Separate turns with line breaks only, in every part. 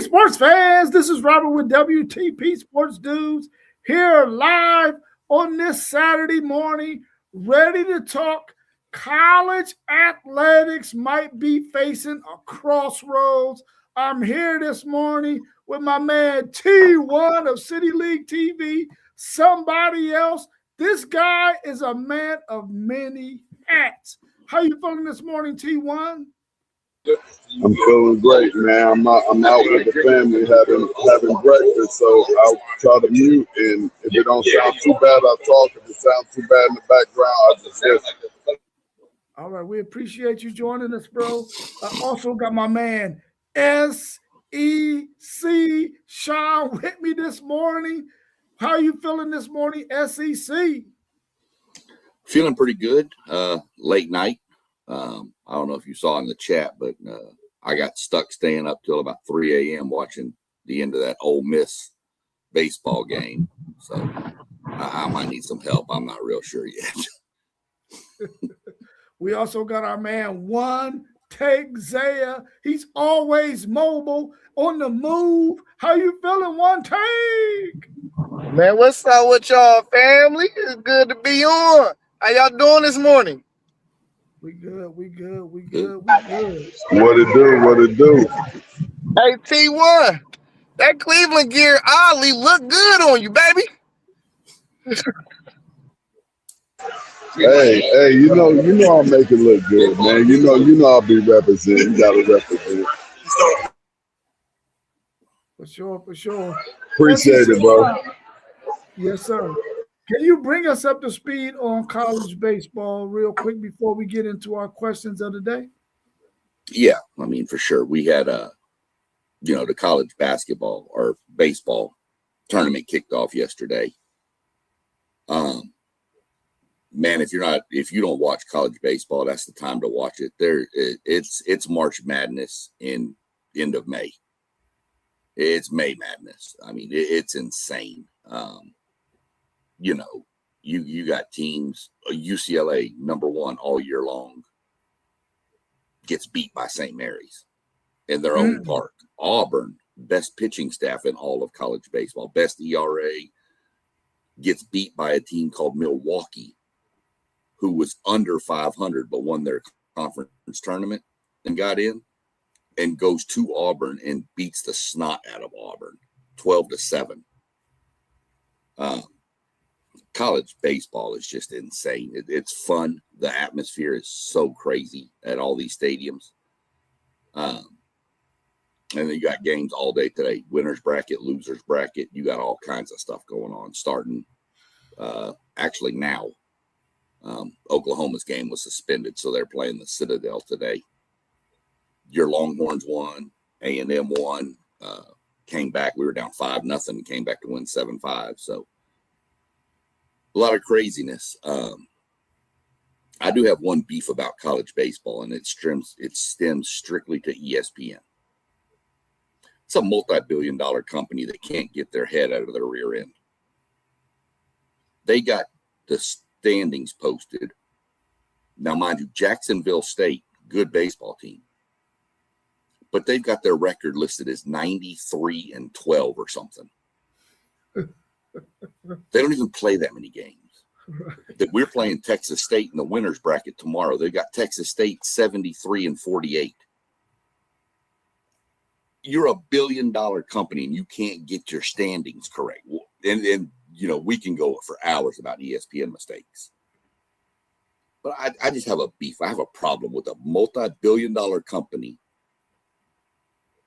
sports fans, this is Robert with WTP Sports Dudes here live on this Saturday morning, ready to talk. College athletics might be facing a crossroads. I'm here this morning with my man T1 of City League TV, somebody else. This guy is a man of many hats. How you feeling this morning, T1?
I'm feeling great, man. I'm out with the family having breakfast, so I'll try to mute, and if it don't sound too bad, I'll talk. If it sounds too bad in the background, I'll just listen.
All right, we appreciate you joining us, bro. I also got my man SEC Sean with me this morning. How are you feeling this morning, SEC?
Feeling pretty good. Late night. I don't know if you saw in the chat, but I got stuck staying up till about 3 a.m. watching the end of that Ole Miss baseball game. So I might need some help. I'm not real sure yet.
We also got our man, One Take Zaya. He's always mobile, on the move. How you feeling, One Take?
Man, what's up with y'all, family? It's good to be on. How y'all doing this morning?
We good.
What it do?
Hey, T1, that Cleveland gear oddly look good on you, baby.
Hey, you know I'll make it look good, man. You know I'll be representing. You gotta represent.
For sure.
Appreciate it, bro.
Yes, sir. Can you bring us up to speed on college baseball real quick before we get into our questions of the day?
Yeah, I mean, for sure. We had the college basketball or baseball tournament kicked off yesterday. Man, if you don't watch college baseball, that's the time to watch it. It's March Madness in end of May. It's May Madness. I mean, it's insane. You got teams, UCLA #1 all year long gets beat by St. Mary's in their own park. Auburn, best pitching staff in all of college baseball, best ERA, gets beat by a team called Milwaukee, who was under 500 but won their conference tournament and got in, and goes to Auburn and beats the snot out of Auburn 12-7. College baseball is just insane. It's fun. The atmosphere is so crazy at all these stadiums. And then you got games all day today. Winners bracket, losers bracket. You got all kinds of stuff going on starting actually now. Oklahoma's game was suspended, so they're playing the Citadel today. Your Longhorns won. A&M won. Came back. We were down 5-0 and came back to win 7-5. So a lot of craziness. I do have one beef about college baseball, and it stems strictly to ESPN. It's a multi-billion-dollar company that can't get their head out of their rear end. They got the standings posted. Now, mind you, Jacksonville State, good baseball team, but they've got their record listed as 93-12 or something. They don't even play that many games. Right. That we're playing Texas State in the winners bracket tomorrow. They've got Texas State 73-48. You're a billion-dollar company and you can't get your standings correct. And we can go for hours about ESPN mistakes. But I just have a beef. I have a problem with a multi-billion-dollar company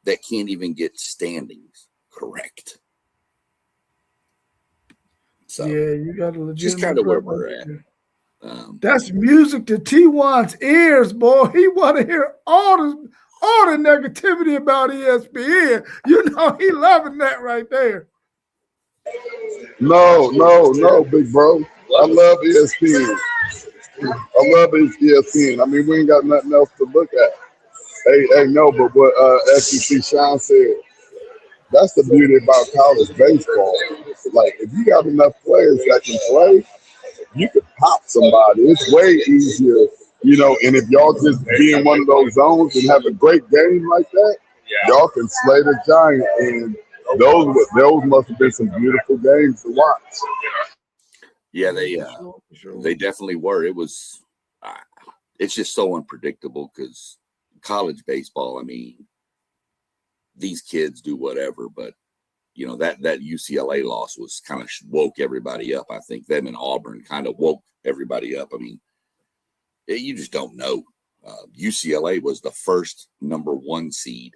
that can't even get standings correct. So,
yeah, you got a legitimate.
Just kind of where we're at.
That's music to T1's ears, boy. He want to hear all the negativity about ESPN. You know he loving that right there.
No, big bro. I love ESPN. I mean, we ain't got nothing else to look at. Hey, no, but what SEC Sean said, that's the beauty about college baseball. Like, if you got enough players that can play, you could pop somebody. It's way easier, and if y'all just be in one of those zones and have a great game like that, y'all can slay the giant, and those must have been some beautiful games to watch.
Yeah, they definitely were. It was. It's just so unpredictable because college baseball. I mean, these kids do whatever, but you know that UCLA loss was kind of woke everybody up. I think them and Auburn kind of woke everybody up. I mean, you just don't know. UCLA was the first #1 seed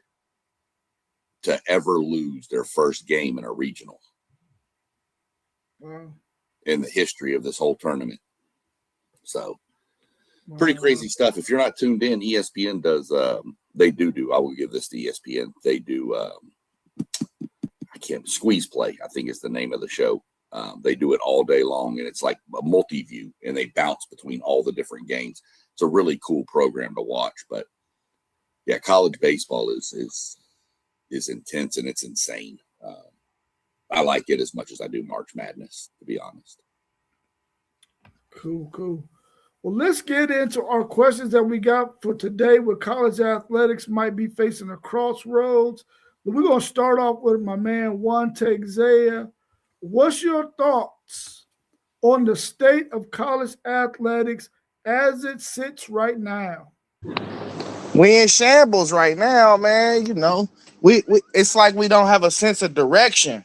to ever lose their first game in a regional in the history of this whole tournament. So pretty crazy stuff. If you're not tuned in, ESPN does. They do. I will give this to ESPN. They do. I can't squeeze play. I think is the name of the show. They do it all day long, and it's like a multi-view, and they bounce between all the different games. It's a really cool program to watch. But yeah, college baseball is intense and it's insane. I like it as much as I do March Madness, to be honest.
Cool. Well, let's get into our questions that we got for today with college athletics might be facing a crossroads. We're going to start off with my man, Juan Tegzea. What's your thoughts on the state of college athletics as it sits right now?
We in shambles right now, man. You know, we it's like we don't have a sense of direction.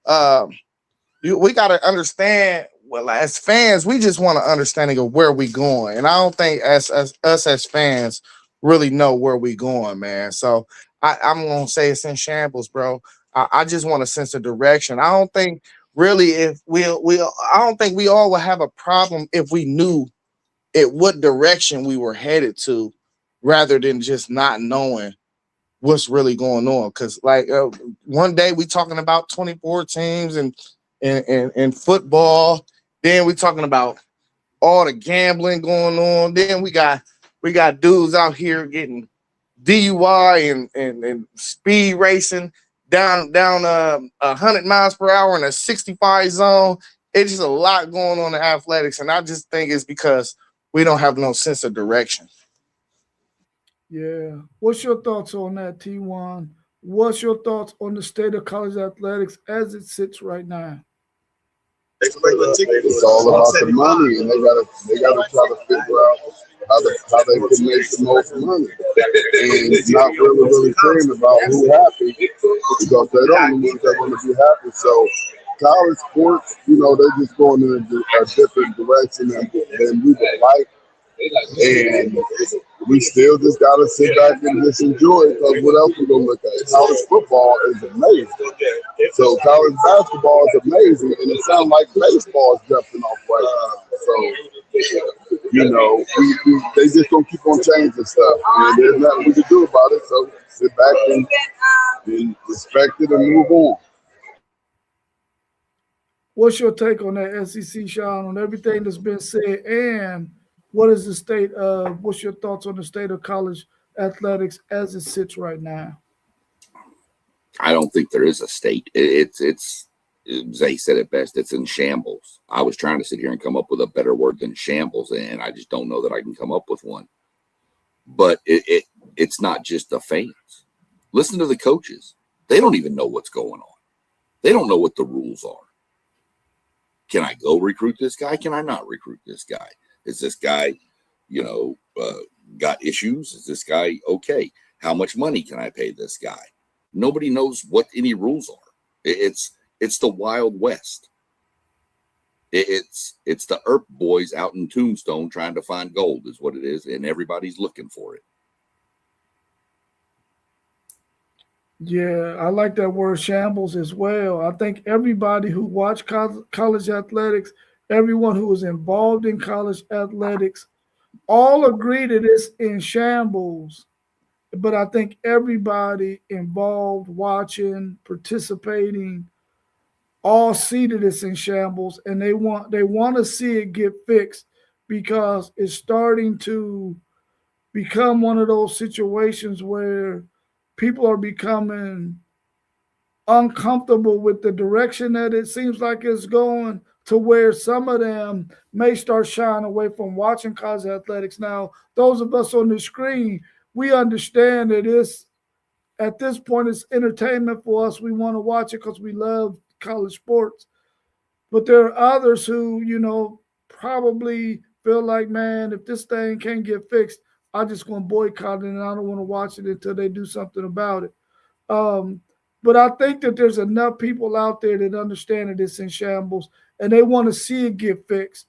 We got to understand. Well, as fans, we just want an understanding of where we going, and I don't think us as fans really know where we going, man. So I'm gonna say it's in shambles, bro. I just want a sense of direction. I don't think really if I don't think we all would have a problem if we knew what direction we were headed to, rather than just not knowing what's really going on. Because like one day we talking about 24 teams and football. Then we talking about all the gambling going on. Then we got dudes out here getting DUI and speed racing down 100 miles per hour in a 65 zone. It's just a lot going on in athletics, and I just think it's because we don't have no sense of direction.
Yeah. What's your thoughts on that, T1? What's your thoughts on the state of college athletics as it sits right now?
It's all about the money, and they gotta try to figure out how they can make the most money, and not really caring about who happy, because they don't know they're going to be happy. So college sports, they're just going in a different direction than we would like. And we still just gotta sit back and just enjoy it, because what else we gonna look at? College football is amazing. So college basketball is amazing, and it sounds like baseball is jumping off right now. So they just gonna keep on changing stuff, and there's nothing we can do about it. So sit back and respect it and move on.
What's your take on that, SEC, Sean, on everything that's been said, and what is the state of, what's your thoughts on the state of college athletics as it sits right now?
I don't think there is a state. It's Zay said it best. It's in shambles. I was trying to sit here and come up with a better word than shambles, and I just don't know that I can come up with one. But it's not just the fans. Listen to the coaches. They don't even know what's going on. They don't know what the rules are. Can I go recruit this guy? Can I not recruit this guy? Is this guy, got issues? Is this guy okay? How much money can I pay this guy? Nobody knows what any rules are. It's the Wild West. It's the Earp boys out in Tombstone trying to find gold is what it is, and everybody's looking for it.
Yeah, I like that word shambles as well. I think everybody who watched college athletics, everyone who was involved in college athletics, all agree that it's in shambles. But I think everybody involved, watching, participating, all see that it's in shambles, and they want to see it get fixed, because it's starting to become one of those situations where people are becoming uncomfortable with the direction that it seems like it's going, to where some of them may start shying away from watching college athletics. Now, those of us on the screen, we understand that it's at this point, it's entertainment for us. We want to watch it because we love college sports. But there are others who, probably feel like, man, if this thing can't get fixed, I'm just going to boycott it and I don't want to watch it until they do something about it. Um, but I think that there's enough people out there that understand that it's in shambles and they want to see it get fixed.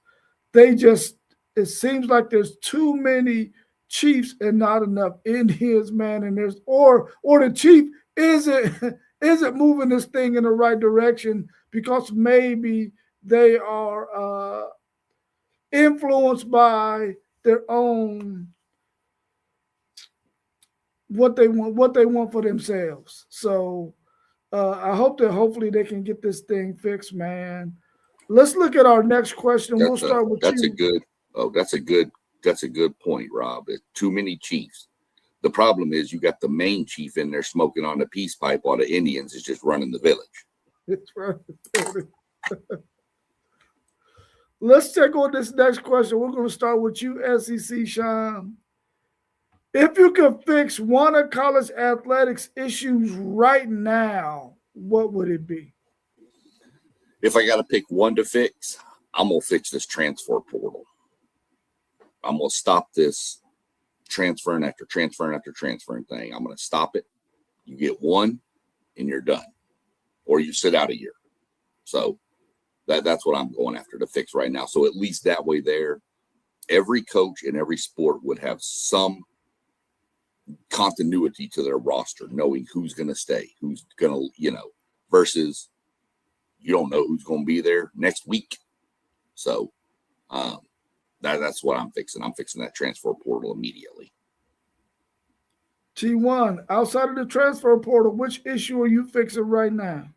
It seems like there's too many chiefs and not enough Indians, man. And or the chief isn't isn't moving this thing in the right direction because maybe they are influenced by their own what they want for themselves. So I hope that hopefully they can get this thing fixed, man. Let's look at our next question. We'll start with
that's
you.
that's a good point, Rob. It's too many chiefs. The problem is you got the main chief in there smoking on the peace pipe while the Indians is just running the village.
That's right. Let's check on this next question. We're going to start with you, SEC Sean. If you could fix one of college athletics issues right now, what would it be?
If I got to pick one to fix, I'm going to fix this transfer portal. I'm going to stop this transferring after transferring after transferring thing. I'm going to stop it. You get one and you're done. Or you sit out a year. So that's what I'm going after to fix right now. So at least that way there, every coach in every sport would have some continuity to their roster, knowing who's going to stay, who's going to, versus you don't know who's going to be there next week. So that's what I'm fixing. I'm fixing that transfer portal immediately.
T1, outside of the transfer portal, which issue are you fixing right now?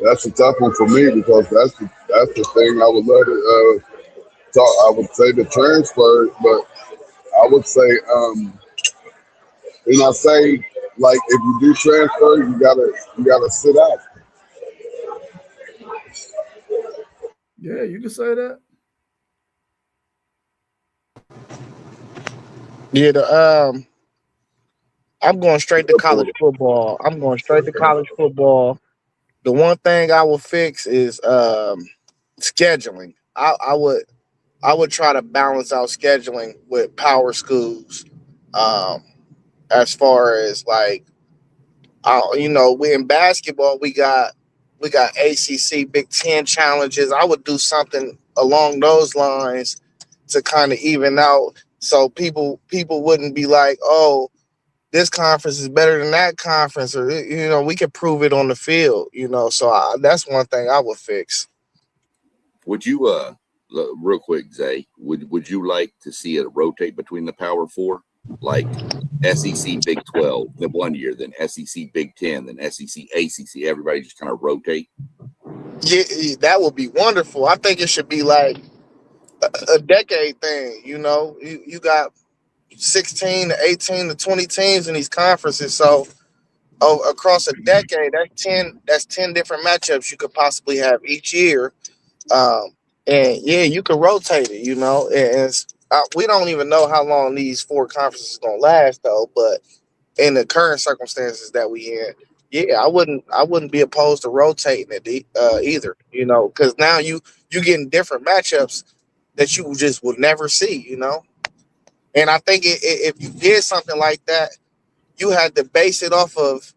That's a tough one for me because that's the thing I would love to talk. I would say the transfer, but I would say I say like if you do transfer, you gotta sit out.
Yeah, you can say that.
Yeah, I'm going straight to college football. The one thing I will fix is scheduling. I would try to balance out scheduling with power schools. Um, as far as like, we in basketball we got ACC Big Ten challenges. I would do something along those lines to kind of even out, so people wouldn't be like, oh, this conference is better than that conference, or we can prove it on the field. So that's one thing I would fix.
Would you real quick, Zay, would you like to see it rotate between the Power Four, like SEC Big 12 then one year, then SEC Big 10, then SEC ACC? Everybody just kind of rotate.
Yeah, that would be wonderful. I think it should be like a decade thing. You got 16 to 18 to 20 teams in these conferences, so across a decade, that's 10 different matchups you could possibly have each year. And yeah, you can rotate it, we don't even know how long these four conferences are gonna last though, but in the current circumstances that we in, yeah, I wouldn't be opposed to rotating it either, because now you getting different matchups that you just would never see. And I think if you did something like that, you had to base it off of,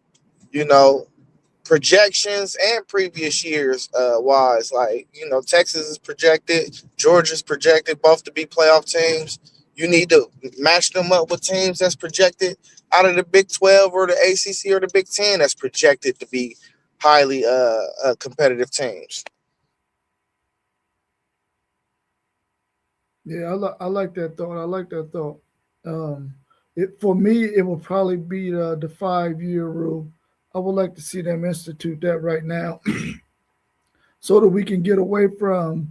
you know, projections and previous years wise. Like, Texas is projected, Georgia's projected both to be playoff teams. You need to match them up with teams that's projected out of the Big 12 or the ACC or the Big 10 that's projected to be highly competitive teams.
Yeah, I like that thought. I like that thought. For me, it will probably be the 5-year rule. I would like to see them institute that right now, so that we can get away from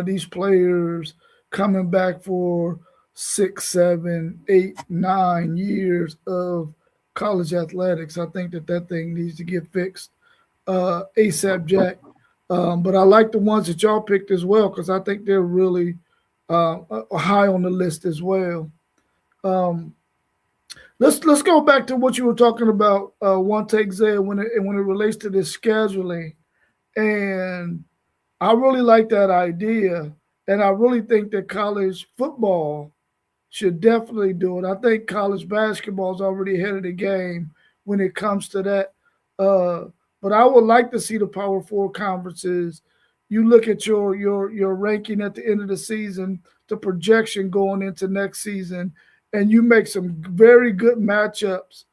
these players coming back for 6, 7, 8, 9 years of college athletics. I think that thing needs to get fixed ASAP, Jack. But I like the ones that y'all picked as well because I think they're really high on the list as well. Um, let's go back to what you were talking about, one take Zay, when it relates to this scheduling, and I really like that idea, and I really think that college football should definitely do it. I think college basketball is already ahead of the game when it comes to that. Uh, but I would like to see the Power Four conferences. You look at your ranking at the end of the season, the projection going into next season, and you make some very good matchups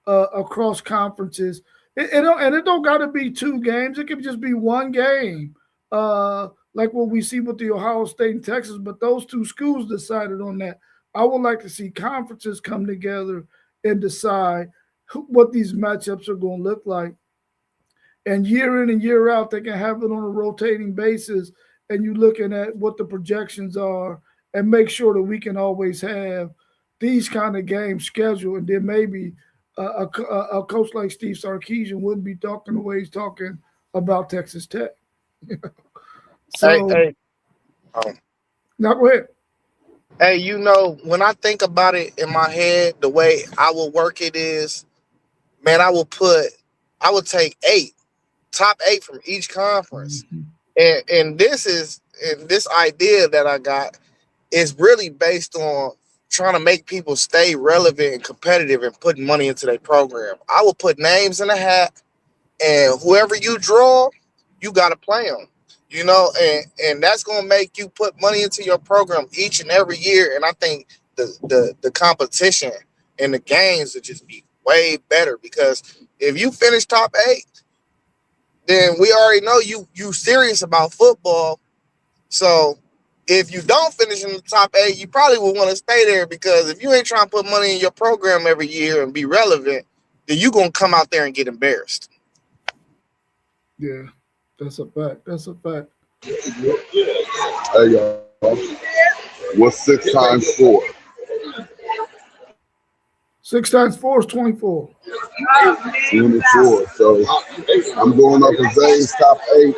across conferences. And it don't got to be two games. It could just be one game, like what we see with the Ohio State and Texas. But those two schools decided on that. I would like to see conferences come together and decide what these matchups are going to look like. And year in and year out, they can have it on a rotating basis. And you looking at what the projections are and make sure that we can always have these kind of games scheduled. And then maybe a coach like Steve Sarkisian wouldn't be talking the way he's talking about Texas Tech.
Hey,
So
hey, um,
now go ahead.
hey, when I think about it in my head, the way I will work it is, man, I will take top eight from each conference.
Mhm.
And this idea that I got is really based on trying to make people stay relevant and competitive and putting money into their program. I will put names in a hat, and whoever you draw, you got to play them. And that's going to make you put money into your program each and every year. And I think the competition and the games would just be way better, because if you finish top eight, then we already know you serious about football. So if you don't finish in the top eight, you probably will want to stay there, because if you ain't trying to put money in your program every year and be relevant, then you're going to come out there and get embarrassed.
Yeah, that's a fact. That's a fact.
Hey, y'all. What's 6 times 4?
6 times 4 is 24.
24. So I'm going up in Zay's top 8.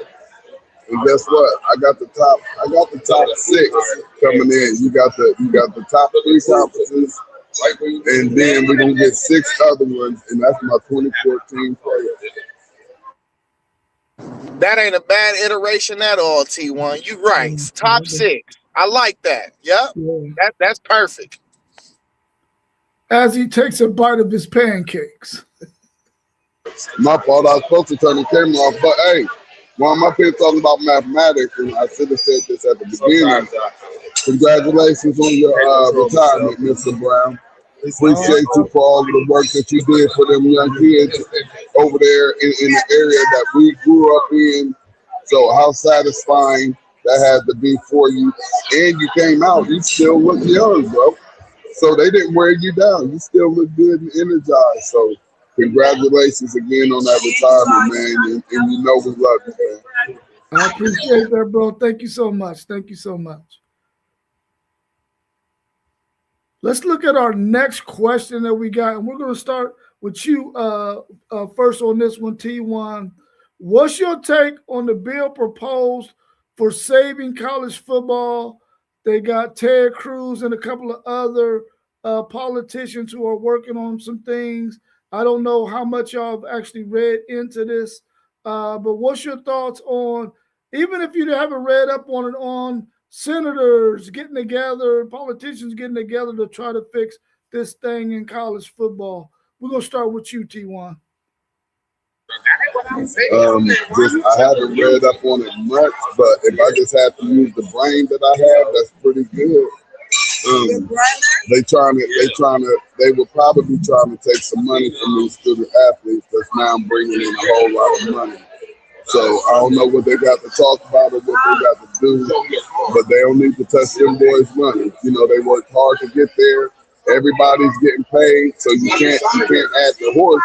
And guess what? I got the top 6 coming in. You got the top 3 conferences, and then we're gonna get 6 other ones, and that's my 2014 players.
That ain't a bad iteration at all, T1. You right. Top 6. I like that. Yep.
Yeah.
That's perfect.
As he takes a bite of his pancakes.
My fault. I was supposed to turn the camera off, but hey, while I'm up here talking about mathematics, and I should have said this at the beginning. Congratulations on your retirement, Mr. Brown. Appreciate you for all of the work that you did for them young kids over there in the area that we grew up in. So how satisfying that had to be for you. And you came out, you still look young, bro. So they didn't wear you down. You still look good and energized. So congratulations again on that retirement, man. And you know we love you, man.
I appreciate that, bro. Thank you so much. Thank you so much. Let's look at our next question that we got, and we're going to start with you first on this one, T1. What's your take on the bill proposed for saving college football? They got Ted Cruz and a couple of other politicians who are working on some things. I don't know how much y'all have actually read into this, but what's your thoughts on, even if you haven't read up on it, on senators getting together, politicians getting together to try to fix this thing in college football? We're going to start with you, T1.
I haven't read up on it much, but if I just have to use the brain that I have, that's pretty good. They were probably trying to take some money from these student athletes that's now bringing in a whole lot of money. So I don't know what they got to talk about or what they got to do, but they don't need to touch them boys' money. You know, they worked hard to get there. Everybody's getting paid, so you can't add the horse.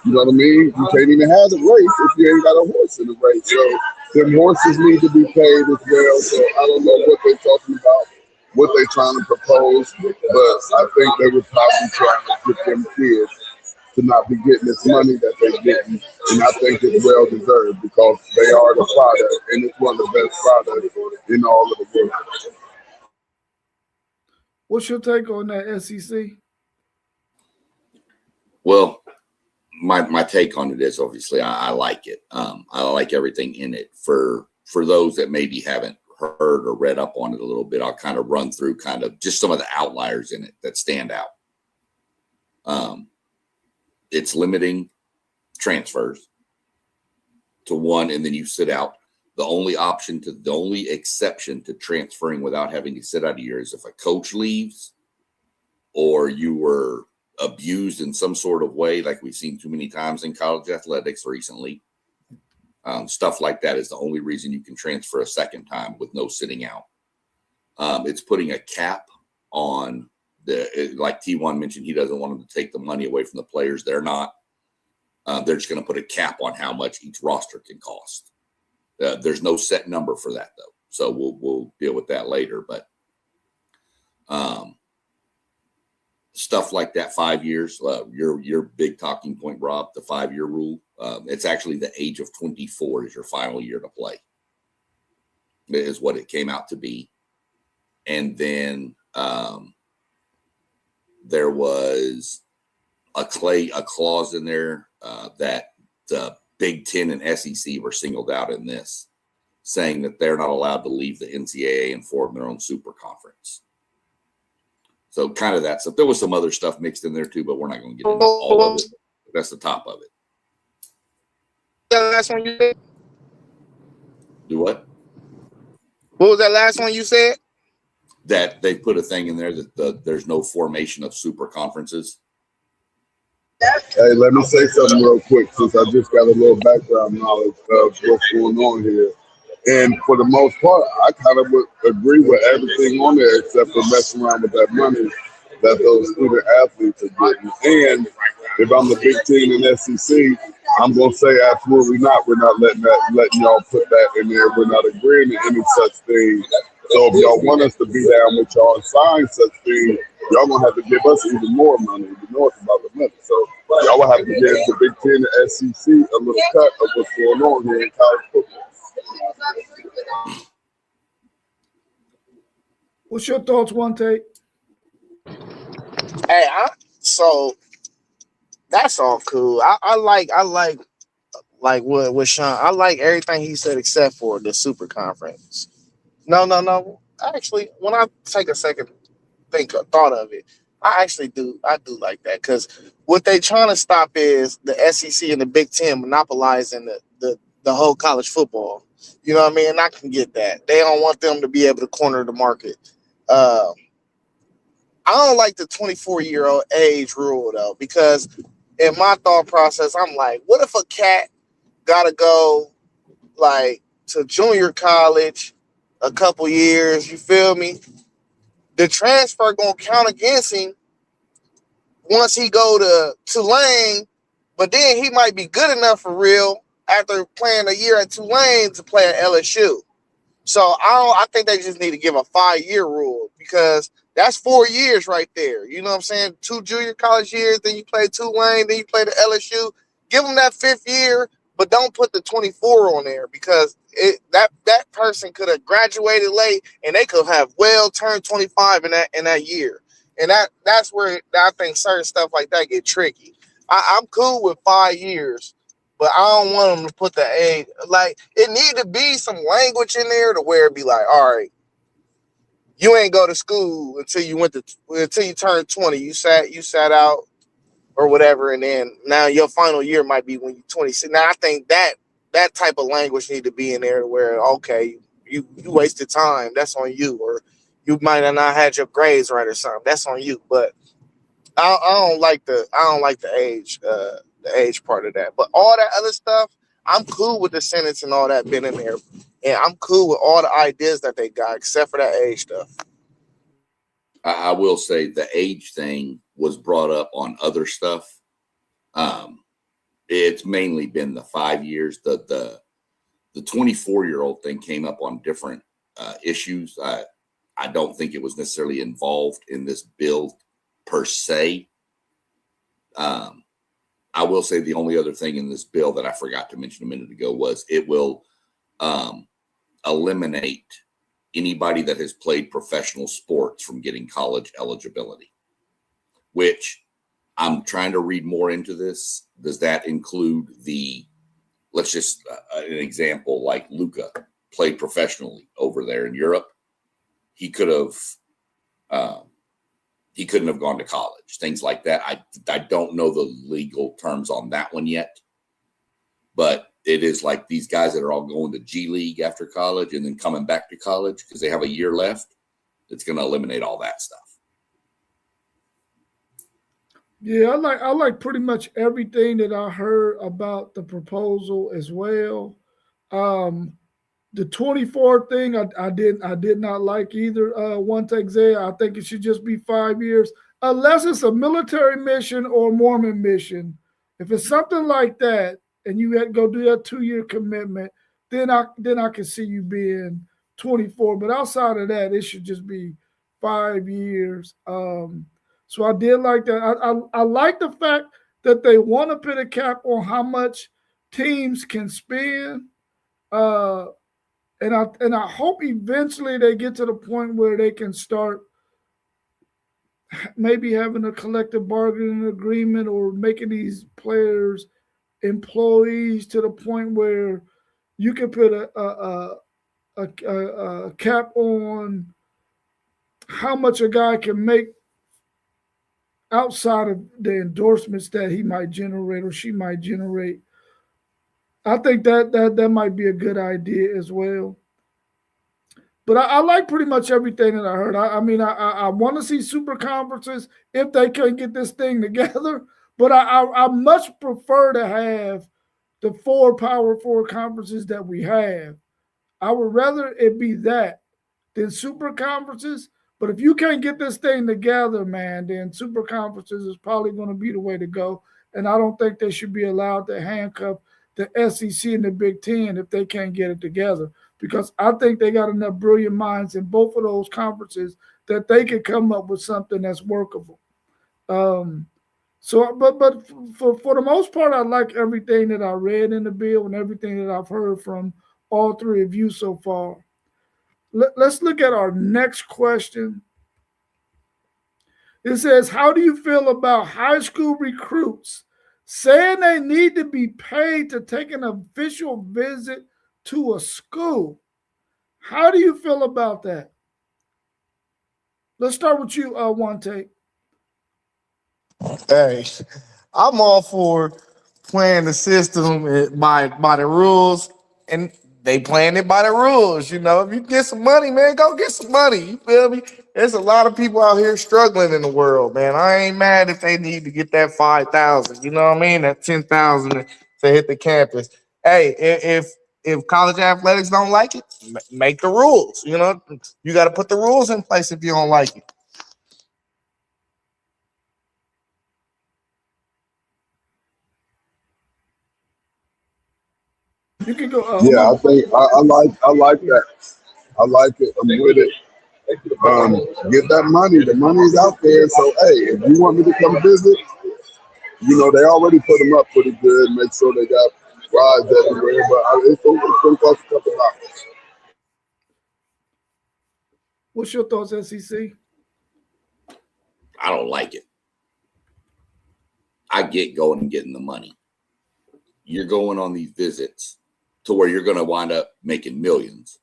You know what I mean? You can't even have a race if you ain't got a horse in the race. So them horses need to be paid as well. So I don't know what they're talking about, what they're trying to propose, but I think they were probably trying to get them kids to not be getting this money that they're getting. And I think it's well deserved because they are the product, and it's one of the best products in all of the world.
What's your take on that, SEC?
Well, my take on it is obviously I like it. I like everything in it. For those that maybe haven't heard or read up on it a little bit, I'll kind of run through kind of just some of the outliers in it that stand out. It's limiting transfers to one, and then you sit out. The only exception to transferring without having to sit out a year is if a coach leaves or you were abused in some sort of way, like we've seen too many times in college athletics recently. Stuff like that is the only reason you can transfer a second time with no sitting out. It's putting a cap on like T1 mentioned, he doesn't want them to take the money away from the players. They're not. They're just going to put a cap on how much each roster can cost. There's no set number for that though, so we'll deal with that later. But stuff like that, 5 years. Your big talking point, Rob, the 5-year rule. It's actually the age of 24 is your final year to play. Is what it came out to be, and then there was a clause in there that the Big Ten and SEC were singled out in this, saying that they're not allowed to leave the NCAA and form their own super conference. So kind of that stuff. There was some other stuff mixed in there too, but we're not going to get into all of it. That's the top of it.
The last one you said?
Do what?
What was that last one you said?
That they put a thing in there that there's no formation of super conferences.
Hey, let me say something real quick since I just got a little background knowledge of what's going on here. And for the most part, I kind of would agree with everything on there except for messing around with that money that those student athletes are getting. And if I'm the Big Ten and SEC, I'm going to say absolutely not. We're not letting y'all put that in there. We're not agreeing to any such thing. So if y'all want us to be down with y'all and sign such thing, y'all going to have to give us even more money. You know it's about the money. So y'all will have to give the Big Ten and SEC a little cut of what's going on here in college football.
What's your thoughts, One Take?
Hey, so that's all cool. I like what Sean. I like everything he said except for the super conference. No. Actually, when I take a second thought of it, I do like that because what they trying to stop is the SEC and the Big Ten monopolizing the whole college football. You know what I mean? And I can get that. They don't want them to be able to corner the market. I don't like the 24-year-old age rule though, because in my thought process, I'm like, what if a cat gotta go like to junior college a couple years? You feel me? The transfer gonna count against him once he go to Tulane, but then he might be good enough for real after playing a year at Tulane to play at LSU. So I think they just need to give a 5-year rule because that's 4 years right there. You know what I'm saying? 2 junior college years, then you play Tulane, then you play the LSU. Give them that 5th year, but don't put the 24 on there because that person could have graduated late and they could have well turned 25 in that year. And that's where I think certain stuff like that get tricky. I'm cool with 5 years, but I don't want them to put the age. Like, it need to be some language in there to where it be like, all right, you ain't go to school until you turned 20. You sat out or whatever, and then now your final year might be when you're 26. Now I think that type of language need to be in there to where, okay, you wasted time. That's on you, or you might have not had your grades right or something. That's on you. But I don't like the age part of that. But all that other stuff, I'm cool with the sentence and all that being in there, and I'm cool with all the ideas that they got except for that age stuff.
I will say the age thing was brought up on other stuff. It's mainly been the 5 years. The 24-year-old thing came up on different issues. I don't think it was necessarily involved in this bill per se. I will say the only other thing in this bill that I forgot to mention a minute ago was it will eliminate anybody that has played professional sports from getting college eligibility, which I'm trying to read more into this. Does that include let's just, an example, like Luka played professionally over there in Europe. He couldn't have gone to college, things like that. I don't know the legal terms on that one yet, but it is like these guys that are all going to G League after college and then coming back to college because they have a year left. It's going to eliminate all that stuff.
Yeah, I like pretty much everything that I heard about the proposal as well. The 24 thing I did not like either. One take Zay, I think it should just be 5 years, unless it's a military mission or Mormon mission. If it's something like that, and you had to go do that 2-year commitment, then I can see you being 24. But outside of that, it should just be 5 years. So I did like that. I like the fact that they want to put a cap on how much teams can spend. And I hope eventually they get to the point where they can start maybe having a collective bargaining agreement or making these players employees to the point where you can put a cap on how much a guy can make outside of the endorsements that he might generate or she might generate. I think that might be a good idea as well. But I like pretty much everything that I heard. I want to see super conferences if they can get this thing together. But I much prefer to have the 4 Power 4 conferences that we have. I would rather it be that than super conferences. But if you can't get this thing together, man, then super conferences is probably going to be the way to go. And I don't think they should be allowed to handcuff the SEC and the Big Ten if they can't get it together. Because I think they got enough brilliant minds in both of those conferences that they could come up with something that's workable. But for the most part, I like everything that I read in the bill and everything that I've heard from all 3 of you so far. Let's look at our next question. It says, how do you feel about high school recruits saying they need to be paid to take an official visit to a school? How do you feel about that? Let's start with you, One Take.
Hey, I'm all for playing the system by the rules, and they playing it by the rules. You know, if you get some money, man, go get some money. You feel me? There's a lot of people out here struggling in the world, man. I ain't mad if they need to get that 5,000. You know what I mean? That 10,000 to hit the campus. Hey, if college athletics don't like it, make the rules. You know, you got to put the rules in place if you don't like it.
You can go.
Yeah, I think I like that. I like it. I'm with it. Get that money. The money's out there. So hey, if you want me to come visit, they already put them up pretty good. Make sure they got rides everywhere. But it's going to cost a couple dollars.
What's your thoughts, SEC?
I don't like it. I get going and getting the money. You're going on these visits to where you're going to wind up making millions.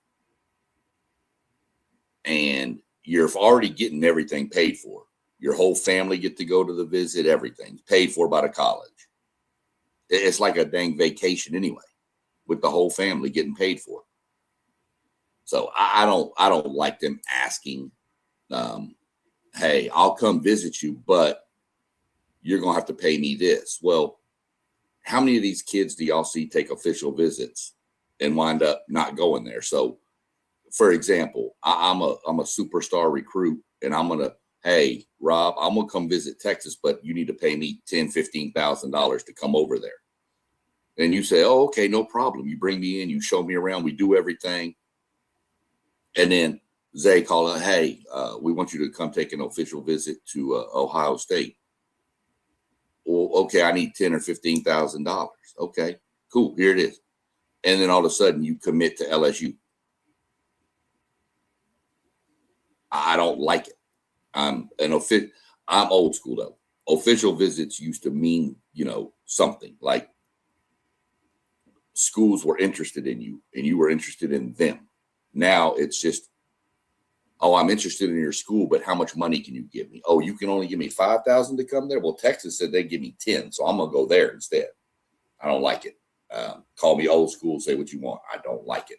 And you're already getting everything paid for. Your whole family get to go to the visit. Everything's paid for by the college. It's like a dang vacation anyway, with the whole family getting paid for. So I don't like them asking, hey, I'll come visit you, but you're going to have to pay me this. Well, how many of these kids do y'all see take official visits and wind up not going there? So, for example, I'm a superstar recruit, and I'm gonna, hey, Rob, I'm gonna come visit Texas, but you need to pay me $10,000-$15,000 to come over there. And you say, oh, okay, no problem. You bring me in, you show me around, we do everything, and then Zay call it, hey, we want you to come take an official visit to Ohio State. Well, okay, I need $10,000 or $15,000. Okay, cool, here it is. And then all of a sudden you commit to LSU. I don't like it. I'm old school though. Official visits used to mean, something like schools were interested in you and you were interested in them. Now it's just, oh, I'm interested in your school, but how much money can you give me? Oh, you can only give me $5,000 to come there. Well, Texas said they give me 10, so I'm gonna go there instead. I don't like it. Call me old school, say what you want. I don't like it.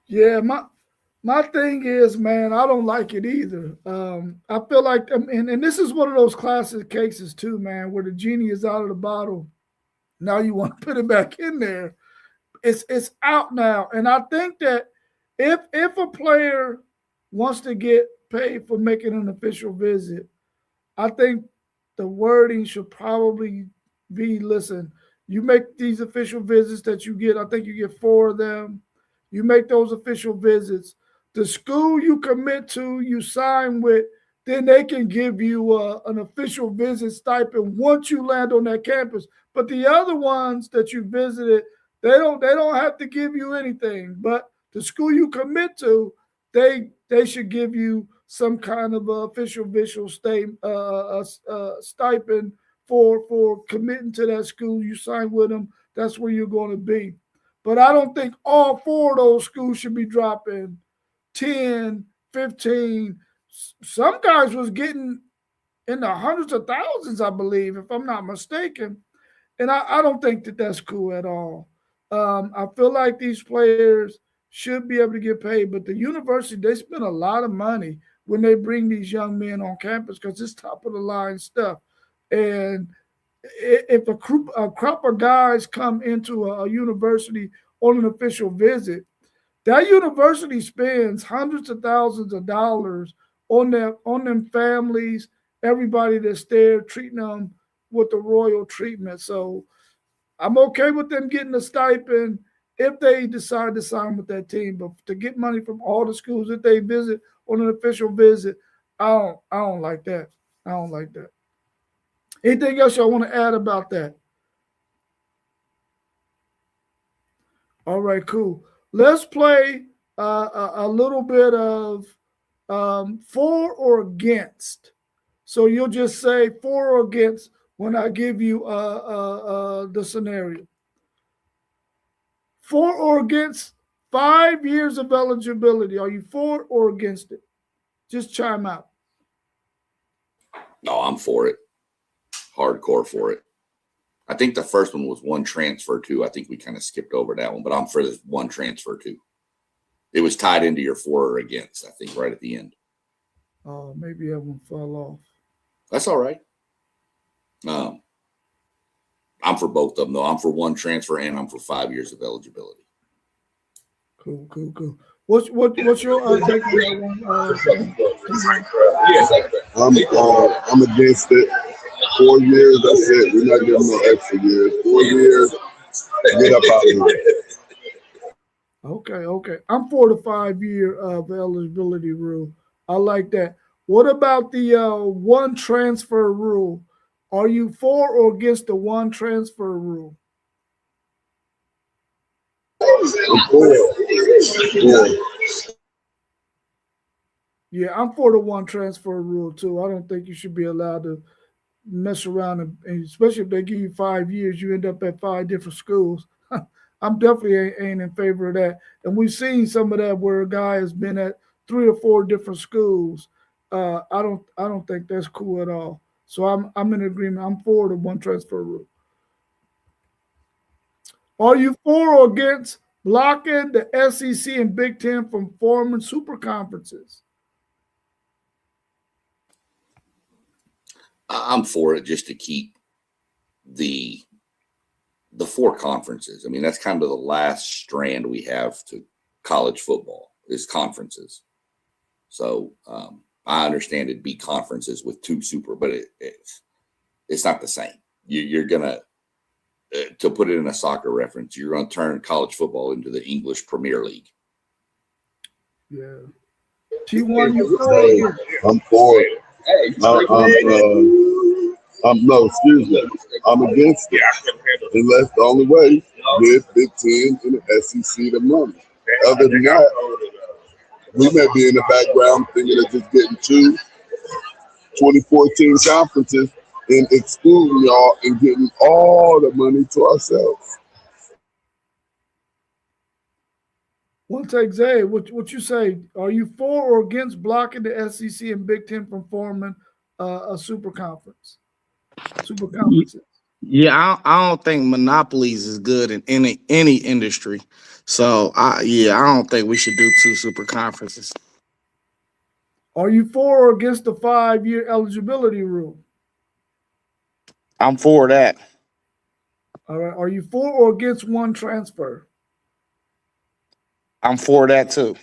Yeah, my thing is, man, I don't like it either. I feel like, and this is one of those classic cases too, man, where the genie is out of the bottle. Now you want to put it back in there. It's out now, and I think that if a player wants to get paid for making an official visit, I think the wording should probably be: listen, you make these official visits that you get. I think you get 4 of them. You make those official visits. The school you commit to, you sign with, then they can give you an official visit stipend once you land on that campus. But the other ones that you visited, they don't have to give you anything. But the school you commit to, they should give you some kind of official stipend for committing to that school. You sign with them, that's where you're going to be. But I don't think all 4 of those schools should be dropping 10, 15. Some guys was getting in the hundreds of thousands, I believe, if I'm not mistaken. And I don't think that that's cool at all. I feel like these players should be able to get paid, but the university, they spend a lot of money when they bring these young men on campus because it's top of the line stuff. And if a crop of guys come into a university on an official visit, that university spends hundreds of thousands of dollars on them families, everybody that's there, treating them with the royal treatment. So I'm okay with them getting a stipend if they decide to sign with that team. But to get money from all the schools that they visit on an official visit, I don't like that. I don't like that. Anything else y'all want to add about that? All right, cool. Let's play a little bit of for or against. So you'll just say for or against when I give you the scenario. For or against 5 years of eligibility. Are you for or against it? Just chime out.
No, I'm for it. Hardcore for it. I think the first one was 1 transfer too. I think we kind of skipped over that one, but I'm for this 1 transfer too. It was tied into your for or against, I think, right at the end.
Oh, maybe that one fell off. That's
all right. I'm for both of them, though. I'm for 1 transfer and I'm for 5 years of eligibility.
Cool. What's your take on that
one? I'm against it. 4 years, that's it. We're not giving no extra years. 4 years, get up out of here.
Okay. I'm for the 5-year eligibility rule. I like that. What about the 1 transfer rule? Are you for or against the 1 transfer rule? Yeah, I'm for the 1 transfer rule too. I don't think you should be allowed to mess around, and especially if they give you 5 years, you end up at 5 different schools. I'm definitely ain't in favor of that. And we've seen some of that where a guy has been at 3 or 4 different schools. I don't think that's cool at all. So I'm in agreement. I'm for the 1 transfer rule. Are you for or against blocking the SEC and Big Ten from forming super conferences?
I'm for it just to keep the 4 conferences. I mean, that's kind of the last strand we have to college football is conferences. So I understand it'd be conferences with 2 super, but it's not the same. You're gonna to put it in a soccer reference, you're gonna turn college football into the English Premier League.
Yeah. T1, you for it?
I'm for it. No, excuse me. I'm against it. Unless the only way give Big Ten and the SEC the money. Other than that, we may be in the background thinking of just getting 2014 conferences and excluding y'all and getting all the money to ourselves.
One take, Zay. What you say? Are you for or against blocking the SEC and Big Ten from forming a super conference? Super conferences.
Yeah, I don't think monopolies is good in any industry. So I don't think we should do two super conferences.
Are you for or against the 5-year eligibility rule?
I'm for that.
All right. Are you for or against one transfer?
I'm for that too.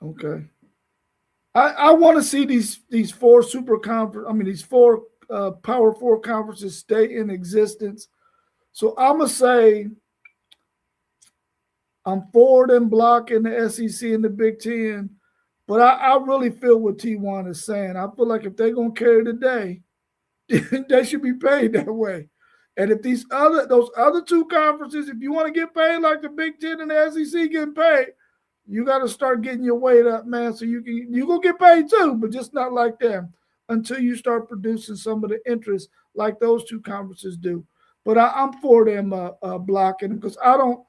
Okay. I want to see these four super conference. I mean, these four Power Four conferences stay in existence. So I'm gonna say I'm for them blocking the SEC and the Big Ten, but I really feel what T1 is saying. I feel like if they're gonna carry the day, they should be paid that way. And if those other two conferences, if you want to get paid like the Big Ten and the SEC getting paid, you got to start getting your weight up, man. So you gonna get paid too, but just not like them until you start producing some of the interest like those two conferences do. But I'm for them blocking because I don't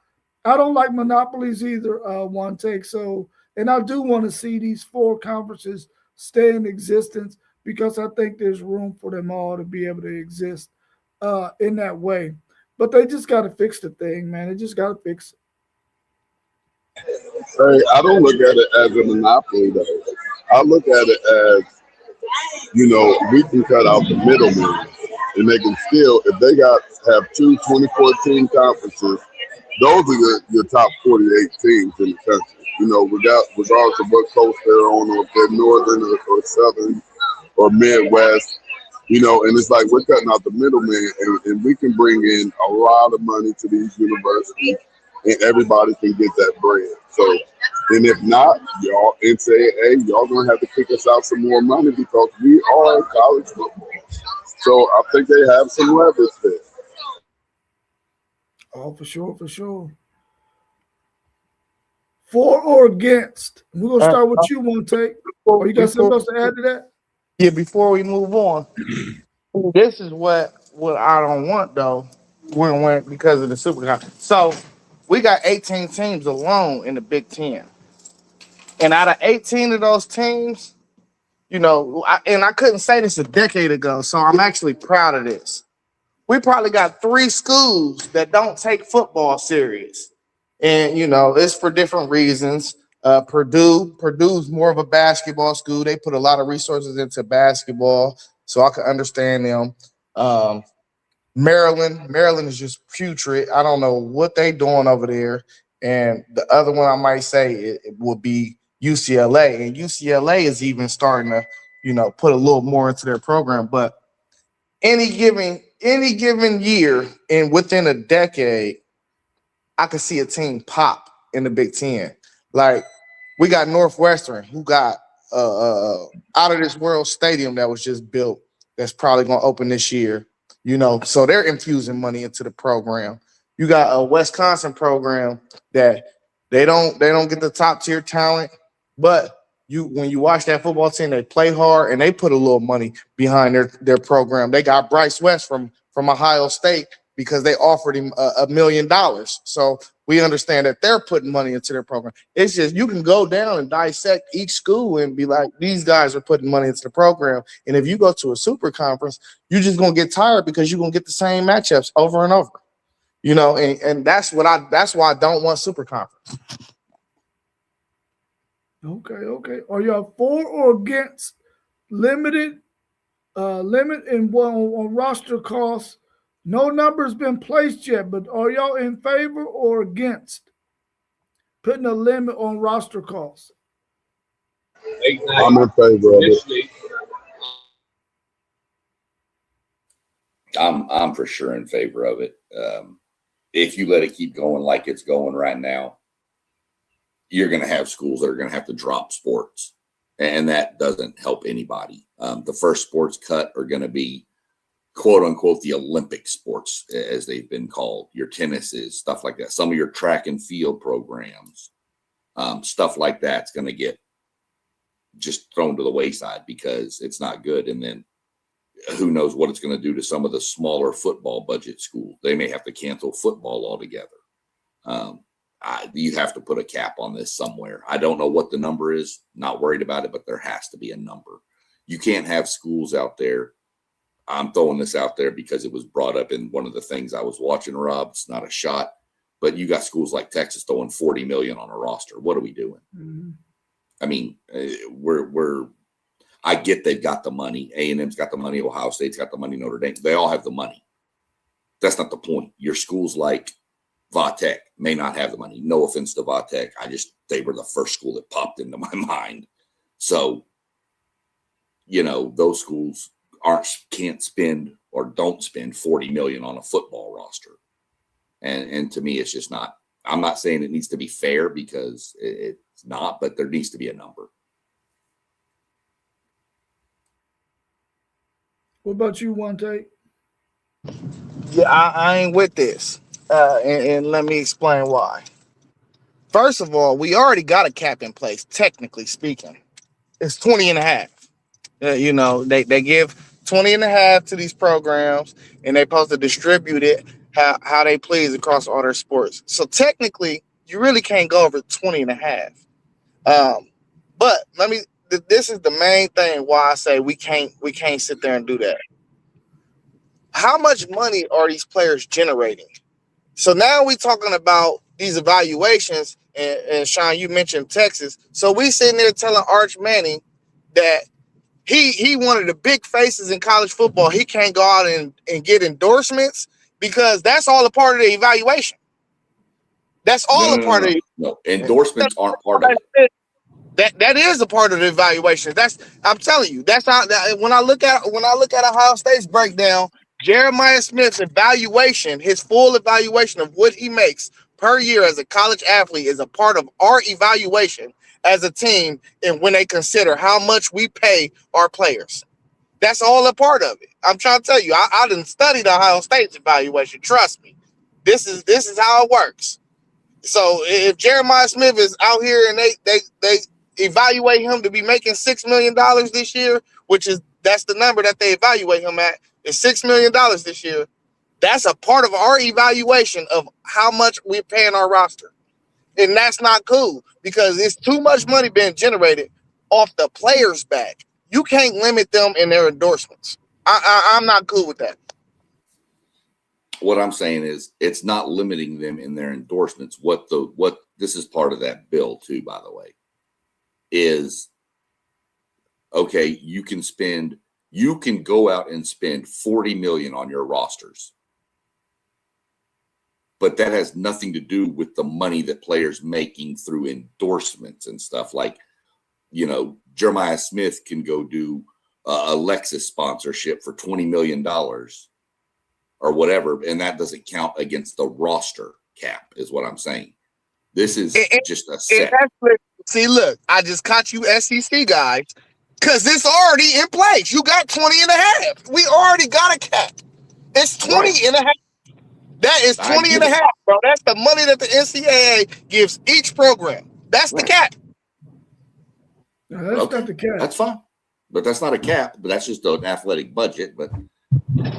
like monopolies either. One take so, and I do want to see these four conferences stay in existence because I think there's room for them all to be able to exist in that way. But they just got to fix the thing, man. They just got to fix it.
Hey, I don't look at it as a monopoly though. I look at it as, we can cut out the middleman and they can still, if they have two 2014 conferences, those are your top 48 teams in the country. Regardless of what coast they're on, or if they're northern or southern or Midwest, and it's like we're cutting out the middleman and we can bring in a lot of money to these universities and everybody can get that bread. So, and if not, y'all, and say, hey, y'all gonna have to kick us out some more money because we are college football. So I think they have some leverage there.
Oh, for sure, for sure. For or against? We're gonna start with you, One take. Or you got something else to add to that?
Yeah, before we move on, this is what I don't want though. When because of the super conference. So we got 18 teams alone in the Big Ten, and out of 18 of those teams, I couldn't say this a decade ago, so I'm actually proud of this. We probably got 3 schools that don't take football serious. And it's for different reasons. Purdue's more of a basketball school. They put a lot of resources into basketball, so I can understand them. Maryland is just putrid. I don't know what they doing over there. And the other one I might say it would be UCLA, and UCLA is even starting to put a little more into their program. But any given year and within a decade, I could see a team pop in the Big Ten. Like we got Northwestern, who got out of this world stadium that was just built. That's probably going to open this year. So they're infusing money into the program. You got a Wisconsin program that they don't get the top tier talent, but when you watch that football team, they play hard and they put a little money behind their program. They got Bryce West from Ohio State because they offered him $1 million. So we understand that they're putting money into their program. It's just you can go down and dissect each school and be like, these guys are putting money into the program. And if you go to a super conference, you're just gonna get tired because you're gonna get the same matchups over and over. And that's why I don't want super conference.
Okay. Are y'all for or against limit and on roster costs? No number's been placed yet, but are y'all in favor or against putting a limit on roster costs?
I'm in favor of it.
I'm for sure in favor of it. If you let it keep going like it's going right now, you're going to have schools that are going to have to drop sports, and that doesn't help anybody. The first sports cut are going to be, quote unquote, the Olympic sports, as they've been called, your tennises, stuff like that. Some of your track and field programs, Stuff like that's going to get just thrown to the wayside because it's not good. And then who knows what it's going to do to some of the smaller football budget schools. They may have to cancel football altogether. You have to put a cap on this somewhere. I don't know what the number is, not worried about it, but there has to be a number. You can't have schools out there. I'm throwing this out there because it was brought up in one of the things I was watching, Rob. It's not a shot, but you got schools like Texas throwing $40 million on a roster. What are we doing? Mm-hmm. I mean, I get they've got the money. A&M's got the money. Ohio State's got the money. Notre Dame. They all have the money. That's not the point. Your schools like Va-Tech may not have the money. No offense to Va-Tech. They were the first school that popped into my mind. So, those schools can't spend or don't spend $40 million on a football roster. And to me, it's just not. I'm not saying it needs to be fair because it's not, but there needs to be a number.
What about you, One Take?
Yeah, I ain't with this. And let me explain why. First of all, we already got a cap in place, technically speaking. It's 20 and a half. They give 20 and a half to these programs, and they're supposed to distribute it how they please across all their sports. So technically, you really can't go over 20 and a half. But this is the main thing why I say we can't sit there and do that. How much money are these players generating? So now we're talking about these evaluations, and Sean, you mentioned Texas. So we sitting there telling Arch Manning that he one of the big faces in college football. He can't go out and get endorsements because that's all a part of the evaluation. That's all a part of it.
No, endorsements aren't part of it.
That is a part of the evaluation. I'm telling you. That's how. When I look at Ohio State's breakdown, Jeremiah Smith's evaluation, his full evaluation of what he makes per year as a college athlete, is a part of our evaluation as a team, and when they consider how much we pay our players. That's all a part of it. I'm trying to tell you, I didn't study the Ohio State's evaluation. Trust me. This is how it works. So if Jeremiah Smith is out here and they evaluate him to be making $6 million this year, that's the number that they evaluate him at, is $6 million this year. That's a part of our evaluation of how much we're paying our roster. And that's not cool because it's too much money being generated off the players' back. You can't limit them in their endorsements. I'm not cool with that.
What I'm saying is it's not limiting them in their endorsements. What this is part of that bill too, by the way, is okay, you can go out and spend $40 million on your rosters. But that has nothing to do with the money that players making through endorsements and stuff. Like, Jeremiah Smith can go do a Lexus sponsorship for $20 million or whatever, and that doesn't count against the roster cap, is what I'm saying. This is just a set.
See, look, I just caught you SEC guys because it's already in place. You got 20 and a half. We already got a cap. It's 20 and a half. That is 20 and a half, bro. That's the money that the NCAA gives each program. That's the cap.
No, that's not the cap.
That's fine. But that's not a cap. But that's just an athletic budget. But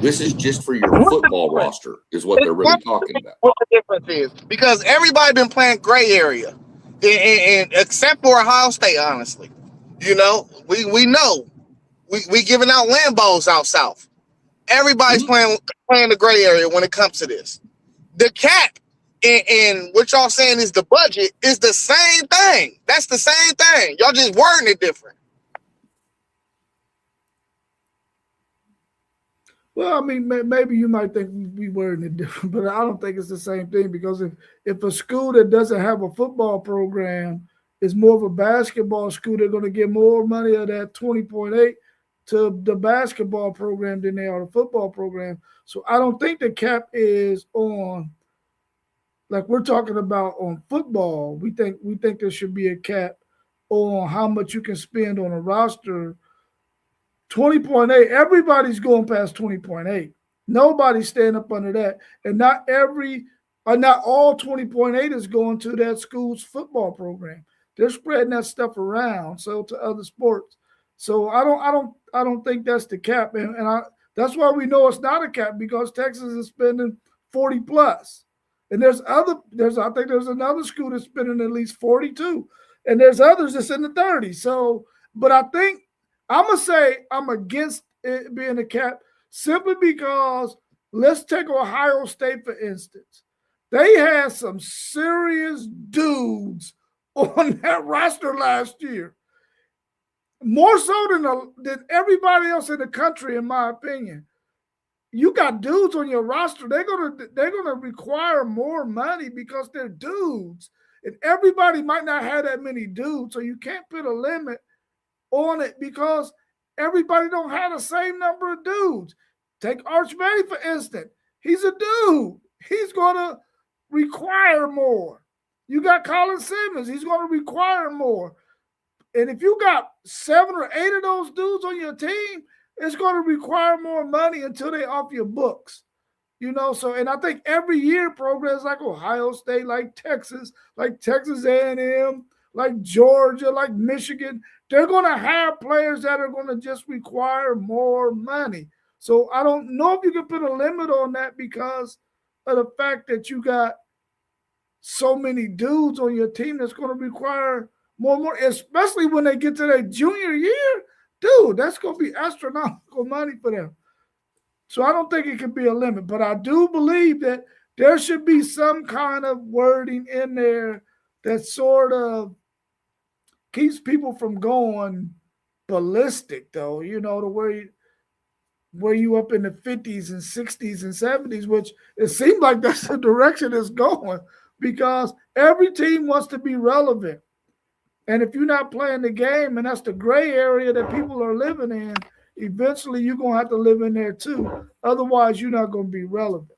this is just for your football roster is what they're really talking about.
What the difference is. Because everybody been playing gray area. And except for Ohio State, honestly. We know. We giving out Lambos out south. Everybody's playing the gray area when it comes to this. The cap and what y'all saying is the budget is the same thing. That's the same thing. Y'all just wording it different.
Well, I mean, maybe you might think we wording it different, but I don't think it's the same thing because if a school that doesn't have a football program is more of a basketball school, they're going to get more money of that 20.8 to the basketball program than they are the football program. So I don't think the cap is on, like we're talking about on football. We think there should be a cap on how much you can spend on a roster. 20.8, everybody's going past 20.8. Nobody's staying up under that. And not every not all 20.8 is going to that school's football program. They're spreading that stuff around so to other sports. So I don't think that's the cap, and that's why we know it's not a cap, because Texas is spending 40 plus, and I think there's another school that's spending at least 42, and there's others that's in the 30s. So, but I think I'm gonna say I'm against it being a cap simply because let's take Ohio State for instance. They had some serious dudes on that roster last year, more so than everybody else in the country, in my opinion. You got dudes on your roster. They're gonna require more money because they're dudes, and everybody might not have that many dudes, so you can't put a limit on it because everybody don't have the same number of dudes. Take Arch Manning for instance. He's a dude. He's gonna require more. You got Colin Simmons. He's gonna require more. And if you got 7 or 8 of those dudes on your team, it's going to require more money until they off your books. So, and I think every year programs like Ohio State, like Texas A&M, like Georgia, like Michigan, they're going to have players that are going to just require more money. So I don't know if you can put a limit on that because of the fact that you got so many dudes on your team that's going to require more, especially when they get to their junior year. Dude, that's going to be astronomical money for them. So I don't think it can be a limit, but I do believe that there should be some kind of wording in there that sort of keeps people from going ballistic, though, to where you up in the 50s and 60s and 70s, which it seems like that's the direction it's going because every team wants to be relevant. And if you're not playing the game, and that's the gray area that people are living in, eventually you're going to have to live in there too. Otherwise, you're not going to be relevant.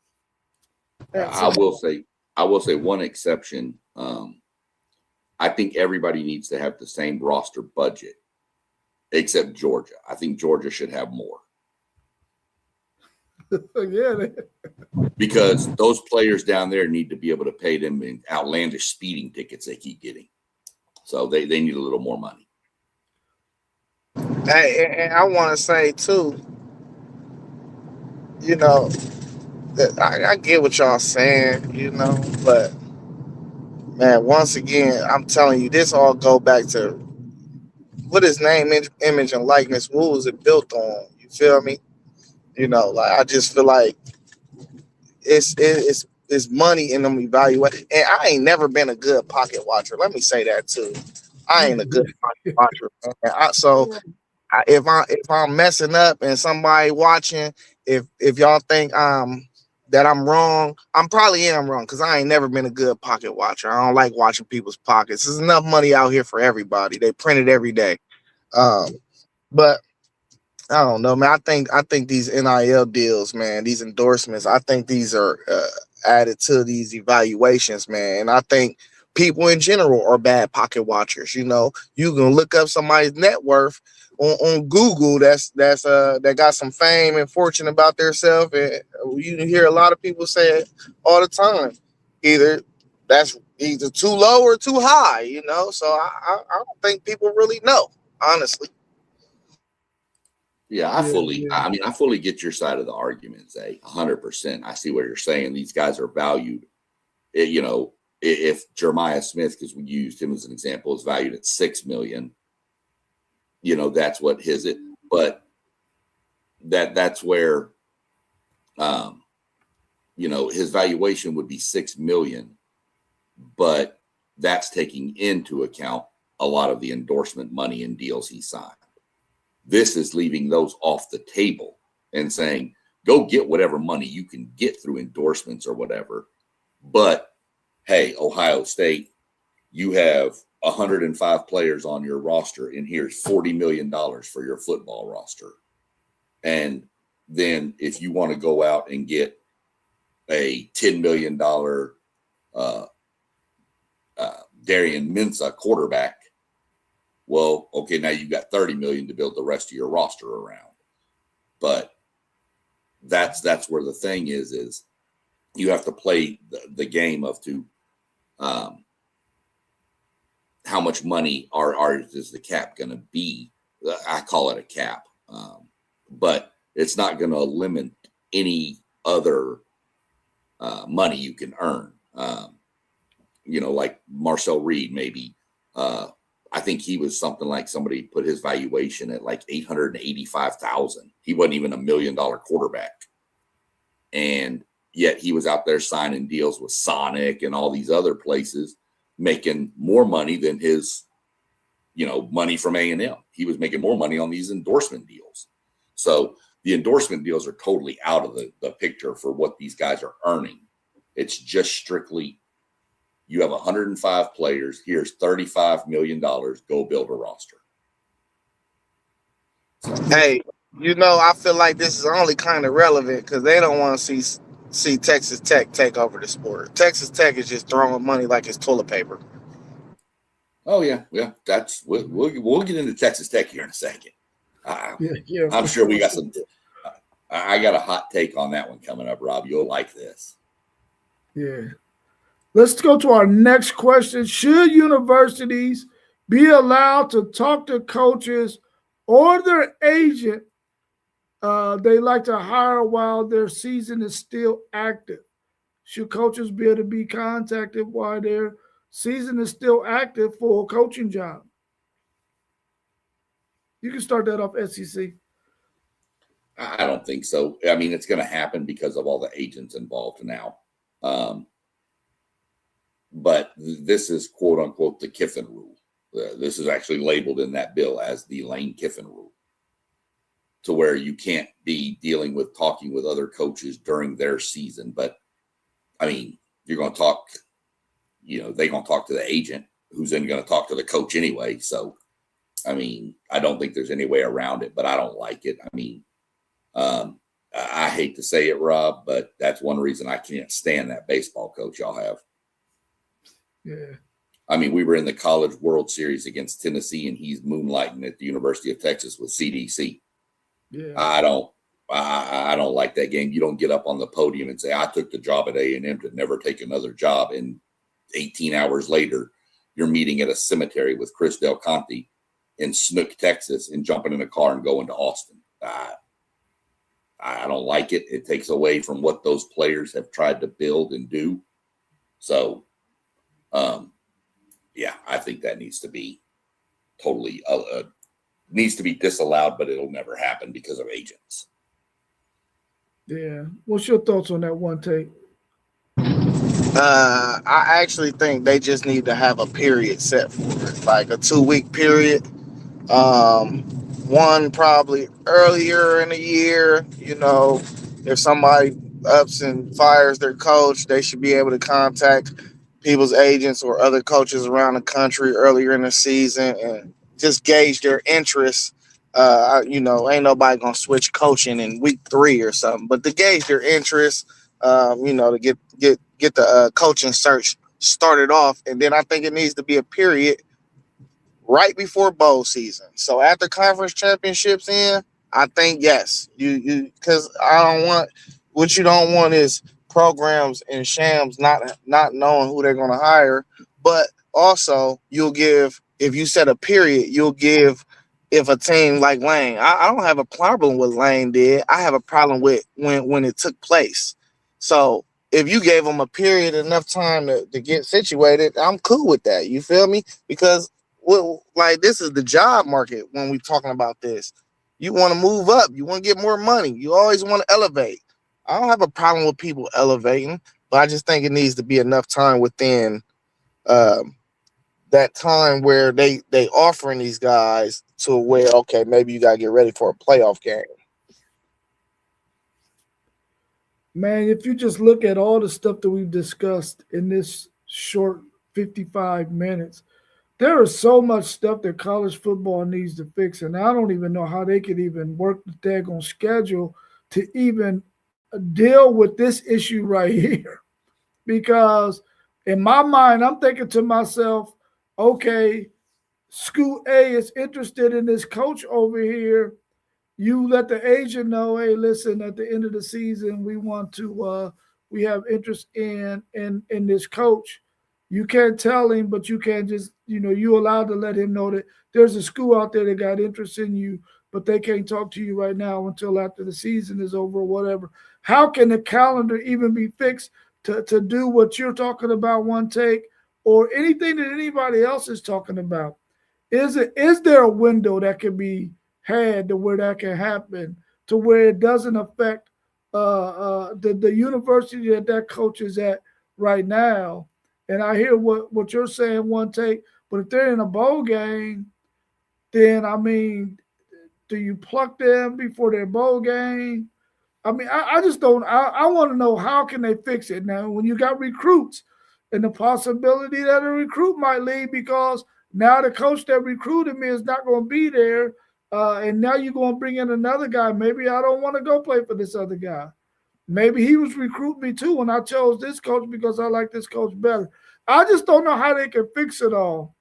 I will say one exception. I think everybody needs to have the same roster budget, except Georgia. I think Georgia should have more.
Yeah.
Because those players down there need to be able to pay them in outlandish speeding tickets they keep getting. So they need a little more money.
And I want to say too, that I get what y'all saying, but man, once again, I'm telling you, this all go back to what is name, image, and likeness. What was it built on? You feel me? I just feel like it's money in them evaluation. And I ain't never been a good pocket watcher. Let me say that too. I ain't a good pocket watcher, man. If I'm messing up and somebody watching, if y'all think that I'm wrong, I'm probably am wrong because I ain't never been a good pocket watcher. I don't like watching people's pockets. There's enough money out here for everybody. They print it every day. But I don't know, man. I think these NIL deals, man, these endorsements, I think these are added to these evaluations, man. And I think people in general are bad pocket watchers. You can look up somebody's net worth on Google that got some fame and fortune about themselves, and you hear a lot of people say it all the time. That's either too low or too high, So I don't think people really know, honestly.
Yeah, I fully get your side of the argument, Zay, 100%. I see what you're saying. These guys are valued. If Jeremiah Smith, because we used him as an example, is valued at $6 million, that's what his it. But that's where, his valuation would be $6 million, but that's taking into account a lot of the endorsement money and deals he signed. This is leaving those off the table and saying, go get whatever money you can get through endorsements or whatever. But, hey, Ohio State, you have 105 players on your roster, and here's $40 million for your football roster. And then if you want to go out and get a $10 million Darian Mensah quarterback, well, okay, now you've got $30 million to build the rest of your roster around. But that's where the thing is you have to play the game of how much money is the cap going to be. I call it a cap, but it's not going to limit any other money you can earn. Like Marcel Reed, maybe. I think he was something like somebody put his valuation at like $885,000. He wasn't even $1 million quarterback, and yet he was out there signing deals with Sonic and all these other places, making more money than his, money from A&M. He was making more money on these endorsement deals. So the endorsement deals are totally out of the picture for what these guys are earning. It's just strictly, you have 105 players. Here's $35 million. Go build a roster.
Hey, I feel like this is only kind of relevant because they don't want to see Texas Tech take over the sport. Texas Tech is just throwing money like it's toilet paper.
Oh yeah. That's we'll get into Texas Tech here in a second. I'm sure we got some. I got a hot take on that one coming up, Rob. You'll like this.
Yeah. Let's go to our next question. Should universities be allowed to talk to coaches or their agent they like to hire while their season is still active? Should coaches be able to be contacted while their season is still active for a coaching job? You can start that off, SEC.
I don't think so. I mean, it's going to happen because of all the agents involved now. But this is quote unquote the Kiffin rule. This is actually labeled in that bill as the Lane Kiffin rule, to where you can't be talking with other coaches during their season. But I mean, you're going to talk, they're going to talk to the agent who's then going to talk to the coach anyway. So, I mean, I don't think there's any way around it, but I don't like it. I mean, I hate to say it, Rob, but that's one reason I can't stand that baseball coach y'all have.
Yeah.
I mean, we were in the College World Series against Tennessee, and he's moonlighting at the University of Texas with CDC.
Yeah.
I don't like that game. You don't get up on the podium and say, I took the job at A&M to never take another job. And 18 hours later, you're meeting at a cemetery with Chris Del Conte in Snook, Texas, and jumping in a car and going to Austin. I don't like it. It takes away from what those players have tried to build and do. So, yeah, I think that needs to be totally needs to be disallowed, but it'll never happen because of agents.
Yeah. What's your thoughts on that one take?
I actually think they just need to have a period set for it, like a 2-week period. One probably earlier in the year. If somebody ups and fires their coach, they should be able to contact people's agents or other coaches around the country earlier in the season and just gauge their interest. Ain't nobody gonna switch coaching in week 3 or something, but to gauge their interest, to get the coaching search started off, and then I think it needs to be a period right before bowl season. So after conference championships I think yes, you because what you don't want is programs and shams not knowing who they're going to hire, but also you'll give, if you set a period, you'll give, if a team like Lane, I don't have a problem with Lane did. I have a problem with when it took place. So if you gave them a period, enough time to get situated, I'm cool with that. You feel me? Because this is the job market when we're talking about this. You want to move up. You want to get more money. You always want to elevate. I don't have a problem with people elevating, but I just think it needs to be enough time within that time where they offering these guys to where, okay, maybe you got to get ready for a playoff game.
Man, if you just look at all the stuff that we've discussed in this short 55 minutes, there is so much stuff that college football needs to fix, and I don't even know how they could even work the daggone schedule to even deal with this issue right here. Because in my mind, I'm thinking to myself, okay, school A is interested in this coach over here. You let the agent know, hey, listen, at the end of the season, we want to we have interest in this coach. You can't tell him, but you can't just, you allowed to let him know that there's a school out there that got interest in you, but they can't talk to you right now until after the season is over or whatever. How can the calendar even be fixed to do what you're talking about, one take, or anything that anybody else is talking about? Is there a window that can be had to where that can happen, to where it doesn't affect the university that coach is at right now? And I hear what you're saying, one take, but if they're in a bowl game, then I mean, do you pluck them before their bowl game? I mean, I just don't. I want to know, how can they fix it now when you got recruits and the possibility that a recruit might leave because now the coach that recruited me is not going to be there, and now you're going to bring in another guy. Maybe I don't want to go play for this other guy. Maybe he was recruiting me too, and I chose this coach because I like this coach better. I just don't know how they can fix it all.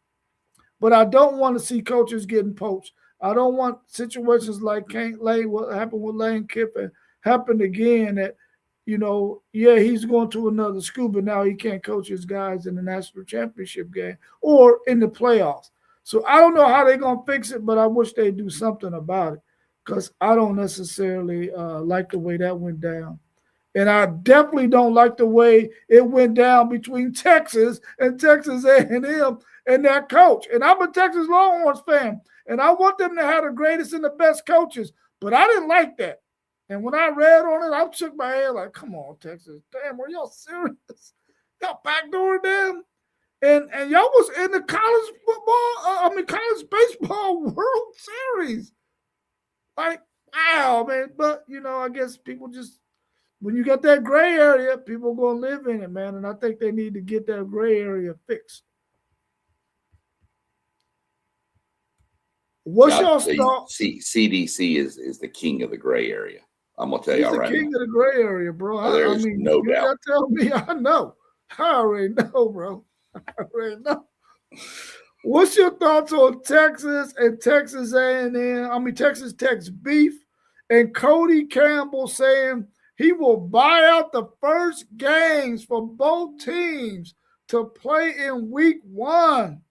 But I don't want to see coaches getting poached. I don't want situations like what happened with Lane Kiffin happen again, that, yeah, he's going to another school, but now he can't coach his guys in the national championship game or in the playoffs. So I don't know how they're going to fix it, but I wish they'd do something about it, because I don't necessarily like the way that went down. And I definitely don't like the way it went down between Texas and Texas A&M and that coach. And I'm a Texas Longhorns fan, and I want them to have the greatest and the best coaches, but I didn't like that. And when I read on it, I shook my head like, come on, Texas. Damn, are y'all serious? Y'all backdooring them? And y'all was in the college baseball World Series. Like, wow, man. But, I guess people just, when you got that gray area, people are going to live in it, man. And I think they need to get that gray area fixed. What's your thought?
CDC is the king of the gray area. I'm going to tell you all right.
He's the king of the gray area, bro.
I mean, no doubt.
You tell me, I know. I already know, bro. I already know. What's your thoughts on Texas and Texas A&M? Texas Tech's beef, and Cody Campbell saying he will buy out the first games for both teams to play in week 1.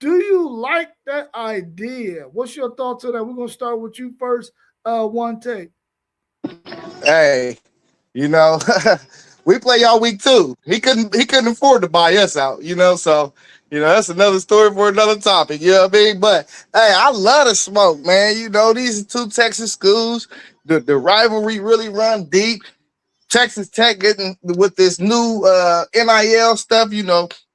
Do you like that idea? What's your thoughts on that? We're going to start with you first, one take.
Hey, we play y'all week 2. He couldn't afford to buy us out, so that's another story for another topic, you know what I mean? But hey, I love the smoke, man. These are 2 Texas schools. The rivalry really run deep. Texas Tech getting with this new NIL stuff,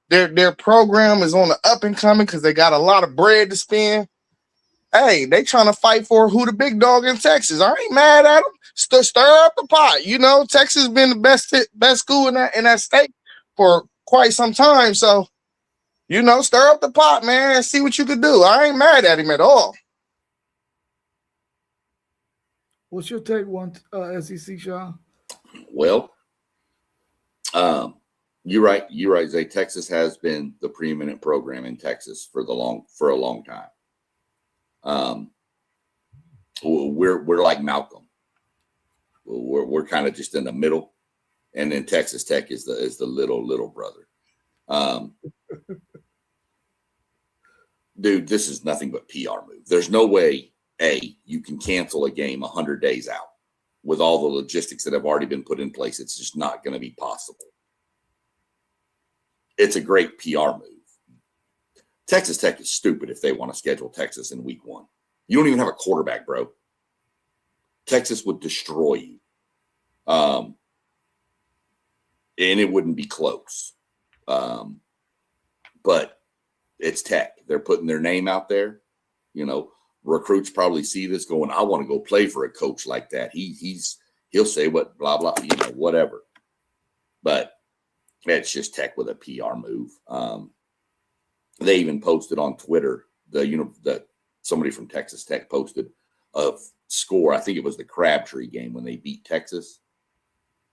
their program is on the up and coming because they got a lot of bread to spend. Hey, they trying to fight for who the big dog in Texas. I ain't mad at them. Stir up the pot. Texas has been the best school in that state for quite some time. So, stir up the pot, man, and see what you could do. I ain't mad at him at all.
What's your take, SEC, Sean?
Well, you're right. You're right, Zay. Texas has been the preeminent program in Texas for a long time. We're like Malcolm. We're kind of just in the middle, and then Texas Tech is the little brother. Dude, this is nothing but PR move. There's no way you can cancel a game 100 days out with all the logistics that have already been put in place. It's just not going to be possible. It's a great PR move. Texas Tech is stupid if they want to schedule Texas in week 1. You don't even have a quarterback, bro. Texas would destroy you. And it wouldn't be close. But it's Tech. They're putting their name out there. Recruits probably see this going, I want to go play for a coach like that. He'll say what, blah, blah, whatever. But it's just Tech with a PR move. They even posted on Twitter, that somebody from Texas Tech posted a score. I think it was the Crabtree game when they beat Texas.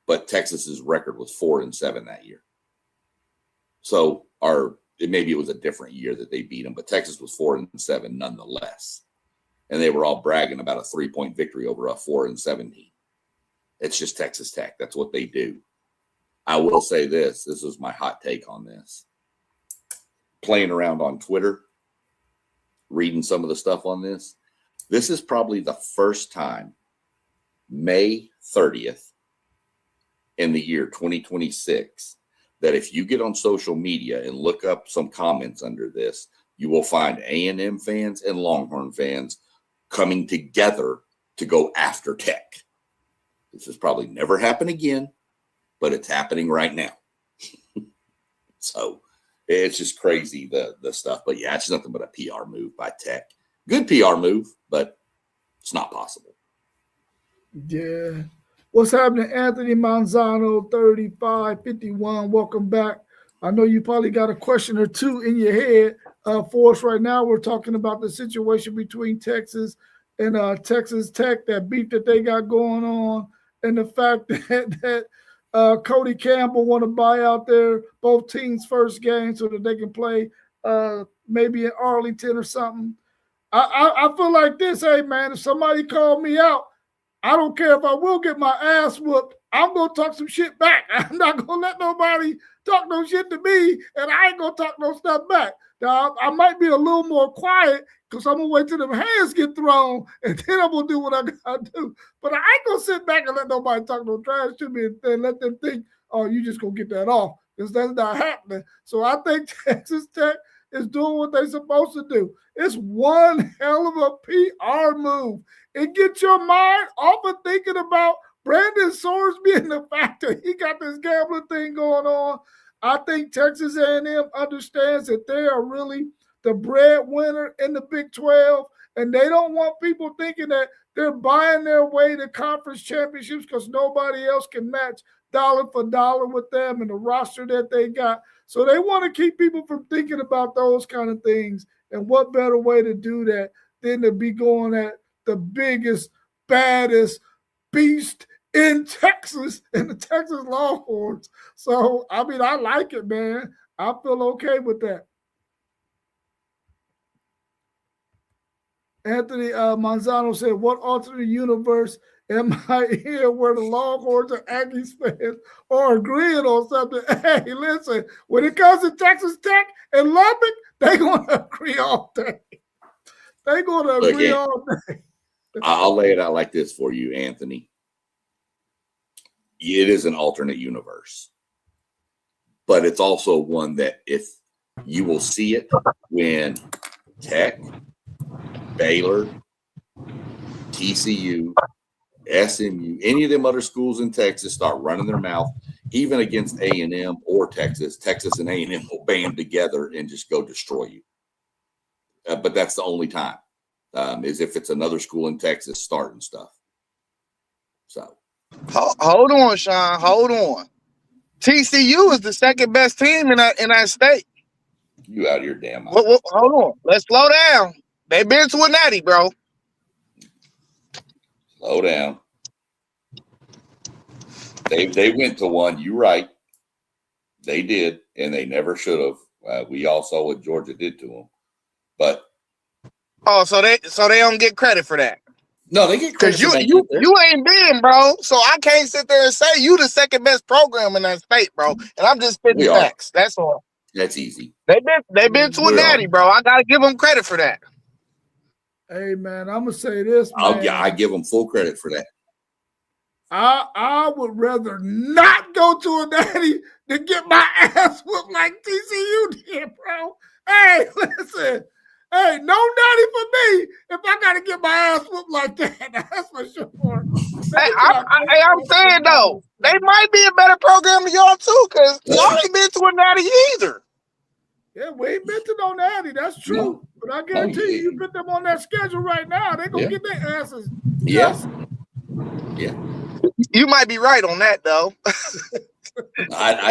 But Texas's record was 4-7 that year. So maybe it was a different year that they beat them, but Texas was 4-7 nonetheless. And they were all bragging about a 3-point victory over a 4-7 team. It's just Texas Tech. That's what they do. I will say this. This is my hot take on this. Playing around on Twitter, reading some of the stuff on this. This is probably the first time, May 30th in the year 2026, that if you get on social media and look up some comments under this, you will find A&M fans and Longhorn fans coming together to go after Tech. This has probably never happened again, but it's happening right now. So it's just crazy, the stuff. But yeah, it's nothing but a PR move by Tech. Good PR move, but it's not possible.
Yeah. What's happening, Anthony Manzano, 3551? Welcome back. I know you probably got a question or two in your head for us right now. We're talking about the situation between Texas and Texas Tech, that beef that they got going on, and the fact that Cody Campbell want to buy out both teams' first game so that they can play maybe in Arlington or something. I feel like this, hey, man, if somebody called me out, I don't care if I will get my ass whooped. I'm going to talk some shit back. I'm not going to let nobody talk no shit to me, and I ain't going to talk no stuff back. Now, I might be a little more quiet because I'm going to wait till them hands get thrown, and then I'm going to do what I got to do. But I ain't going to sit back and let nobody talk no trash to me and let them think, oh, you just going to get that off, because that's not happening. So I think Texas Tech is doing what they're supposed to do. It's one hell of a PR move. It gets your mind off of thinking about Brandon Sorsby and the fact that he got this gambling thing going on. I think Texas A&M understands that they are really the breadwinner in the Big 12, and they don't want people thinking that they're buying their way to conference championships because nobody else can match dollar for dollar with them and the roster that they got. So they want to keep people from thinking about those kind of things. And what better way to do that than to be going at the biggest, baddest beast in Texas, in the Texas Longhorns. So, I mean, I like it, man. I feel okay with that. Anthony Manzano said, what alternate universe am I here where the Longhorns and Aggies fans are agreeing on something? Hey, listen, when it comes to Texas Tech and Lubbock, they're going to agree all day. They're going to agree all day.
I'll lay it out like this for you, Anthony. It is an alternate universe, but it's also one that if you will see it when Tech, Baylor, TCU, SMU, any of them other schools in Texas start running their mouth, even against A&M or Texas and A&M will band together and just go destroy you. But that's the only time, is if it's another school in Texas starting stuff. So.
Hold on, Sean. Hold on. TCU is the second best team in that state.
You out of your damn mind.
Hold on. Let's slow down. They've been to a natty, bro.
Slow down. They went to one. You're right. They did, and they never should have. We all saw what Georgia did to them. But
so they don't get credit for that.
No, they get credit
because you ain't been, bro. So I can't sit there and say you the second best program in that state, bro. And I'm just spitting facts. That's all.
That's easy.
They've been to a natty, bro. I gotta give them credit for that.
Hey man, I'm gonna say this, man.
I give them full credit for that.
I would rather not go to a natty than get my ass whooped like TCU did, bro. Hey, listen. Hey, no natty for me if I got to get my ass whooped like that. That's for sure.
Hey, I'm saying, though, they might be a better program than y'all, too, because y'all ain't been to a natty either.
Yeah, we ain't been to no natty. That's true. No. But I guarantee you put them on that schedule right now, they're going to get their asses.
Yeah. Yeah.
You might be right on that, though.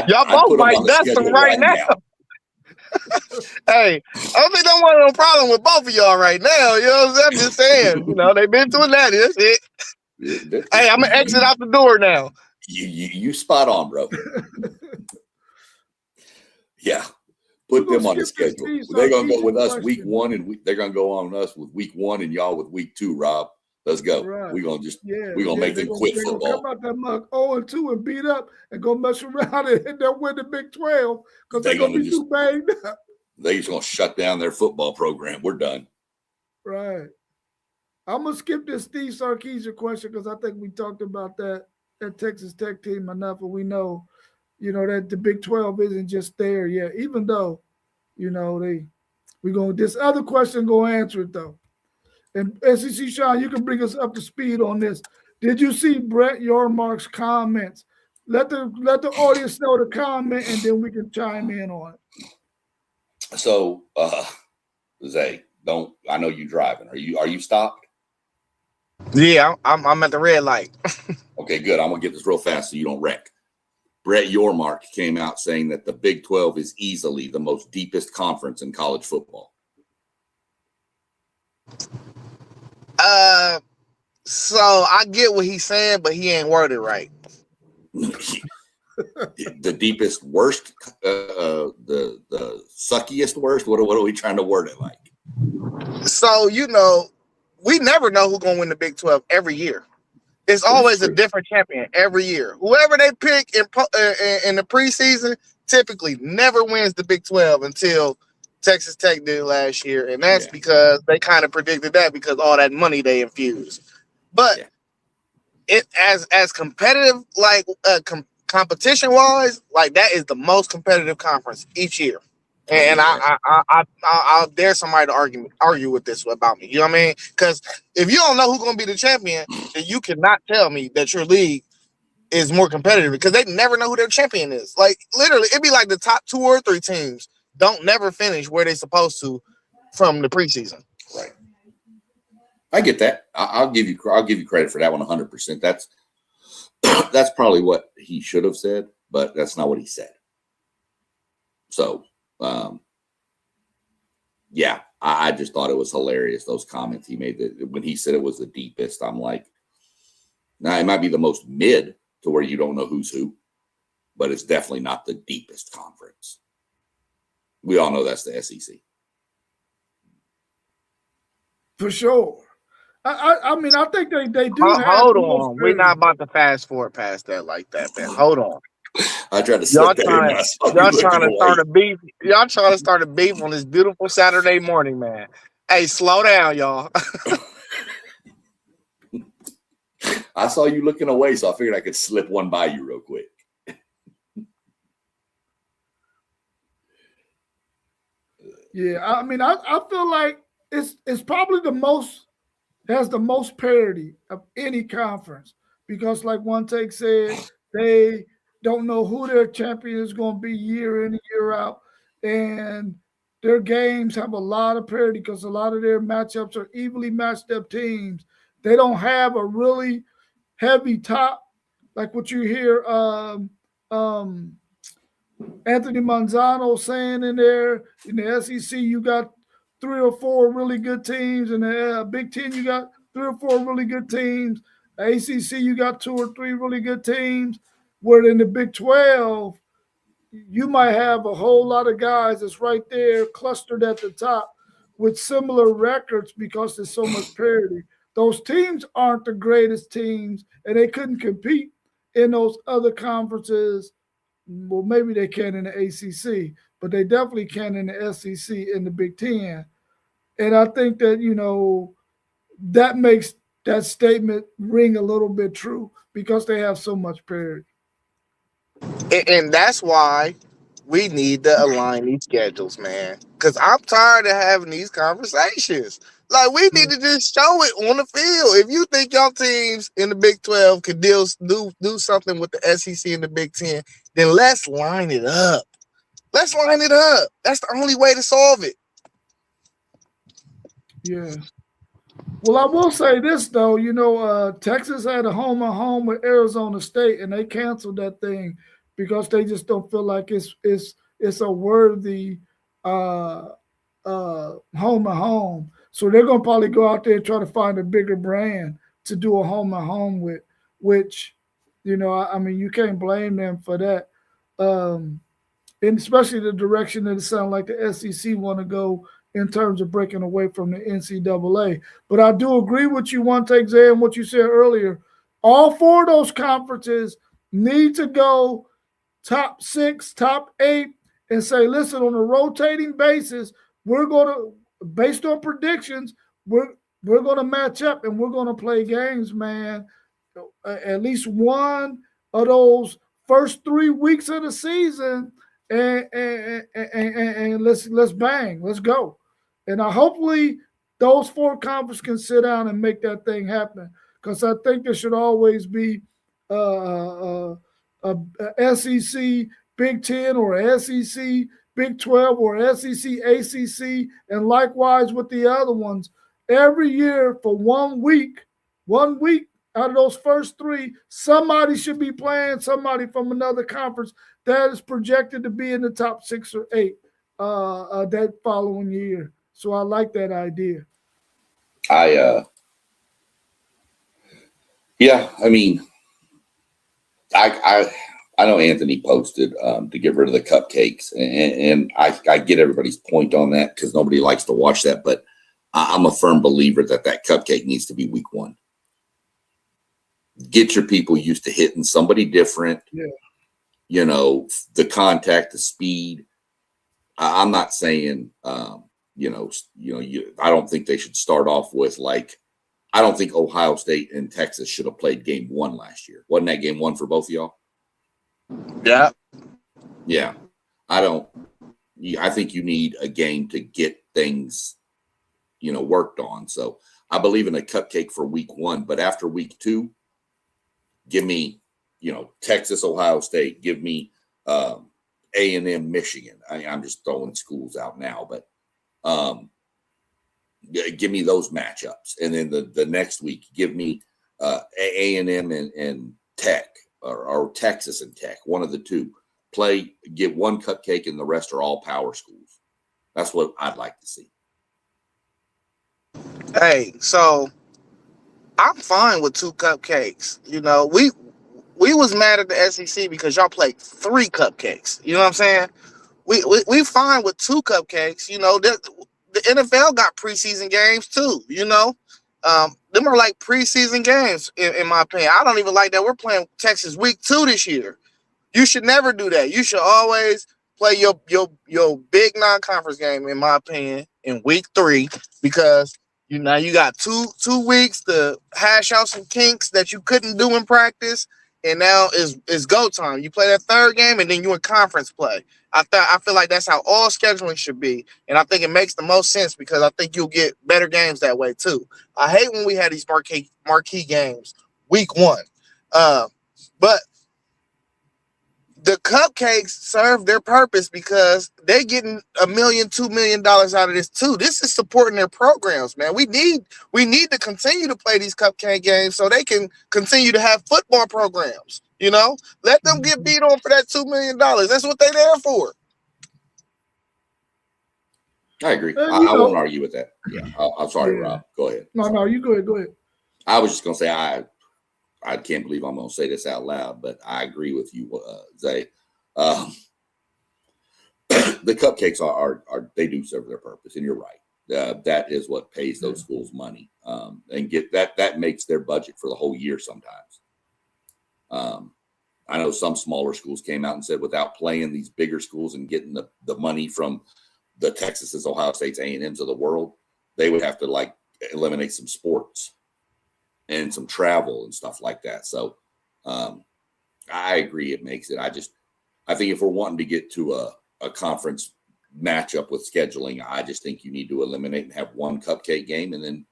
Y'all
both might dust them right now. Hey, I don't think I want no problem with both of y'all right now. You know what I'm saying? I'm just saying, they've been to a natty. That's it. Hey, I'm going to exit out the door now.
You spot on, bro. Yeah. Put them on the schedule. They're going to go with us week 1, and they're going to go on us with week 1 and y'all with week 2, Rob. Let's go.
Right.
We're gonna make them quit
they're
football.
gonna come out that mug 0-2 and beat up and go mess around and they'll win the Big 12 because they're gonna be too banged up.
They're just gonna shut down their football program. We're done.
Right. I'm gonna skip this Steve Sarkisian question because I think we talked about that Texas Tech team enough, and we know, that the Big 12 isn't just there yet. Even though, this other question gonna answer it though. And SEC Sean, you can bring us up to speed on this. Did you see Brett Yormark's comments? Let the audience know the comment, and then we can chime in on it.
So, Zay, I know you driving. Are you stopped?
Yeah, I'm at the red light.
Okay, good. I'm gonna get this real fast so you don't wreck. Brett Yormark came out saying that the Big 12 is easily the most deepest conference in college football.
So I get what he's saying, but he ain't worded right.
The deepest, worst, the suckiest, worst. What are we trying to word it like?
So we never know who's gonna win the Big 12 every year. It's always a different champion every year. Whoever they pick in the preseason typically never wins the Big 12 until Texas Tech did last year, and that's because they kind of predicted that because all that money they infused. But it as competitive, like competition wise, like that is the most competitive conference each year. And I'll dare somebody to argue with this about me. You know what I mean? Because if you don't know who's going to be the champion, then you cannot tell me that your league is more competitive because they never know who their champion is. Like literally, it'd be like the top 2 or 3 teams don't never finish where they're supposed to from the preseason.
Right. I get that. I'll give you credit for that one 100%. That's probably what he should have said, but that's not what he said. So, I just thought it was hilarious, those comments he made. That when he said it was the deepest, I'm like, now it might be the most mid to where you don't know who's who, but it's definitely not the deepest conference. We all know that's the SEC.
For sure. I mean, I think they do.
Hold on. We're not about to fast forward past that like that, man. Hold on.
I tried to slip that in.
Y'all trying to start a beef. Y'all trying to start a beef on this beautiful Saturday morning, man. Hey, slow down, y'all.
I saw you looking away, so I figured I could slip one by you real quick.
Yeah, I mean, I feel like it's probably has the most parity of any conference because, like One Take said, they don't know who their champion is going to be year in and year out, and their games have a lot of parity because a lot of their matchups are evenly matched up teams. They don't have a really heavy top like what you hear Anthony Manzano saying in there. In the SEC, you got 3 or 4 really good teams. In the Big Ten, you got 3 or 4 really good teams. ACC, you got 2 or 3 really good teams. Where in the Big 12, you might have a whole lot of guys that's right there clustered at the top with similar records because there's so much parity. Those teams aren't the greatest teams, and they couldn't compete in those other conferences. Well, maybe they can in the ACC, but they definitely can in the SEC and the Big Ten. And I think that, that makes that statement ring a little bit true because they have so much parity.
And that's why we need to align these schedules, man. Because I'm tired of having these conversations. Like, we need to just show it on the field. If you think y'all teams in the Big 12 could do something with the SEC and the Big 10, then let's line it up. Let's line it up. That's the only way to solve it.
Yeah. Well, I will say this, though. Texas had a home and home with Arizona State, and they canceled that thing because they just don't feel like it's a worthy home and home. So they're going to probably go out there and try to find a bigger brand to do a home and home with, which, I mean, you can't blame them for that. And especially the direction that it sounds like the SEC want to go in terms of breaking away from the NCAA. But I do agree with you, one take, Zay, and what you said earlier. All four of those conferences need to go top 6, top 8, and say, listen, on a rotating basis, we're going to, based on predictions, we're going to match up and we're going to play games, man. At least one of those first 3 weeks of the season, and let's bang, let's go. And hopefully those four conferences can sit down and make that thing happen, because I think there should always be a SEC Big 10 or SEC Big 12 or SEC ACC, and likewise with the other ones. Every year for 1 week out of those first 3, somebody should be playing somebody from another conference that is projected to be in the top 6 or 8 that following year. So I like that idea.
Yeah, I mean, I know Anthony posted to get rid of the cupcakes, and I get everybody's point on that because nobody likes to watch that, but I'm a firm believer that cupcake needs to be week 1. Get your people used to hitting somebody different.
Yeah.
You know, the contact, the speed. I'm not saying, I don't think they should start off with I don't think Ohio State and Texas should have played game 1 last year. Wasn't that game 1 for both of y'all?
Yeah.
Yeah. I think you need a game to get things, worked on. So I believe in a cupcake for week 1, but after week 2, give me, Texas, Ohio State, give me A&M, Michigan. I'm just throwing schools out now, but give me those matchups. And then the next week, give me A&M and Tech or Texas and Tech, one of the two. Get one cupcake and the rest are all power schools. That's what I'd like to see.
Hey, so I'm fine with 2 cupcakes. We was mad at the SEC because y'all played 3 cupcakes. You know what I'm saying? We fine with 2 cupcakes. The NFL got preseason games too. Them are like preseason games in my opinion. I don't even like that we're playing Texas week 2 this year. You should never do that. You should always play your big non-conference game, in my opinion, in week 3, because you got two weeks to hash out some kinks that you couldn't do in practice, and now is go time. You play that 3rd game, and then you in conference play. I feel like that's how all scheduling should be, and I think it makes the most sense because I think you'll get better games that way too. I hate when we had these marquee games week 1, but the cupcakes serve their purpose because they're getting $1 million, $2 million out of this too. This is supporting their programs, man. We need to continue to play these cupcake games so they can continue to have football programs. Let them get beat on for that $2 million. That's what they're there for.
I agree. I won't argue with that. Yeah. I'm sorry, Rob. Go ahead.
No, you go ahead. Go ahead.
I was just going to say, I can't believe I'm going to say this out loud, but I agree with you, Zay. The cupcakes are they do serve their purpose, and you're right. That is what pays those schools money, and get that makes their budget for the whole year sometimes. I know some smaller schools came out and said without playing these bigger schools and getting the money from the Texas's, Ohio State's, A&M's of the world, they would have to eliminate some sports and some travel and stuff like that. So I agree it makes it. I think if we're wanting to get to a conference matchup with scheduling, I just think you need to eliminate and have one cupcake game and then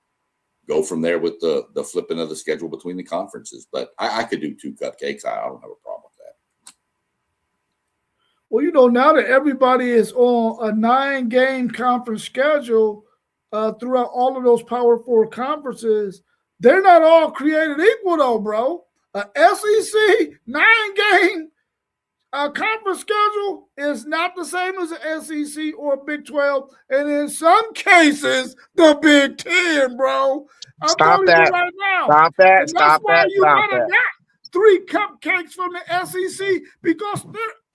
go from there with the flipping of the schedule between the conferences. But I could do 2 cupcakes. I don't have a problem with that.
Well, now that everybody is on a 9-game conference schedule throughout all of those Power 4 conferences, they're not all created equal, though, bro. A SEC 9-game conference schedule is not the same as an SEC or a Big 12, and in some cases, the Big 10, bro. I'm telling you right now.
Stop that.
And that's why you gotta got 3 cupcakes from the SEC because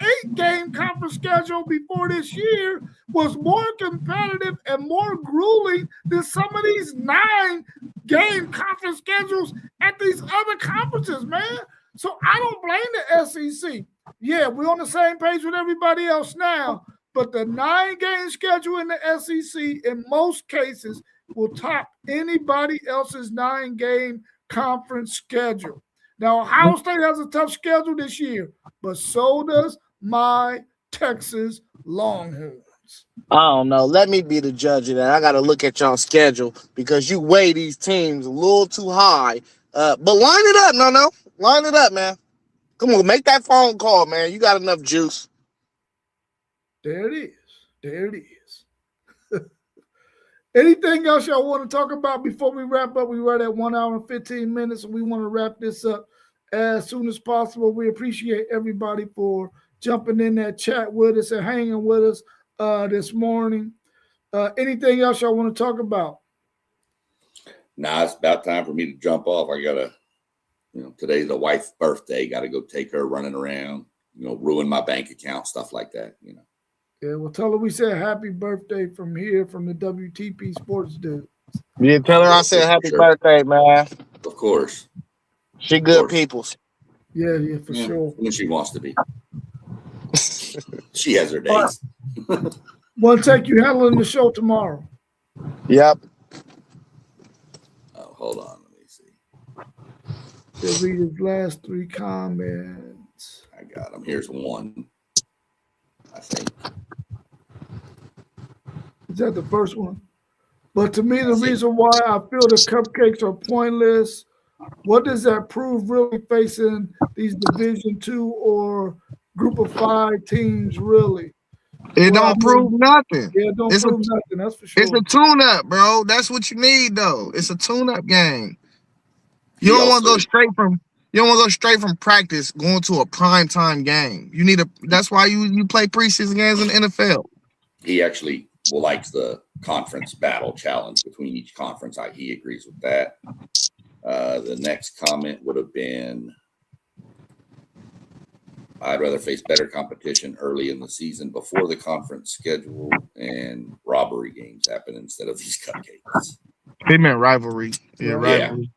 8-game conference schedule before this year was more competitive and more grueling than some of these 9-game conference schedules at these other conferences, man. So I don't blame the SEC. Yeah, we're on the same page with everybody else now, but the 9-game schedule in the SEC in most cases will top anybody else's 9-game conference schedule. Now, Ohio State has a tough schedule this year, but so does my Texas Longhorns.
I don't know. Let me be the judge of that. I got to look at y'all schedule because you weigh these teams a little too high. But line it up, no. Line it up, man. Come on, make that phone call, man. You got enough juice.
There it is. Anything else y'all want to talk about before we wrap up? We were at 1 hour and 15 minutes. We want to wrap this up as soon as possible. We appreciate everybody for jumping in that chat with us and hanging with us this morning. Anything else y'all want to talk about?
Nah, it's about time for me to jump off. I gotta, today's the wife's birthday. Got to go take her running around, ruin my bank account, stuff like that.
Yeah, well, tell her we said happy birthday from here, from the WTP Sports Dude.
Yeah, tell her I said happy birthday, man.
Of course.
She good peoples.
Yeah, for sure.
When she wants to be. She has her days.
One take you handling the show tomorrow.
Yep.
Oh, hold on. Let me see.
He'll read his last 3 comments.
I got them. Here's one. I think.
Is that the first one? But to me, the reason why I feel the cupcakes are pointless, what does that prove really facing these Division II or Group of 5 teams really?
It don't prove nothing.
Yeah, it don't prove nothing. That's for sure.
It's a tune-up, bro. That's what you need, though. It's a tune-up game. You don't want to go straight from practice going to a primetime game. You need that's why you play preseason games in the NFL.
He actually likes the conference battle challenge between each conference. He agrees with that. The next comment would have been, I'd rather face better competition early in the season before the conference schedule and robbery games happen instead of these cupcakes.
He meant rivalry. Yeah, rivalry.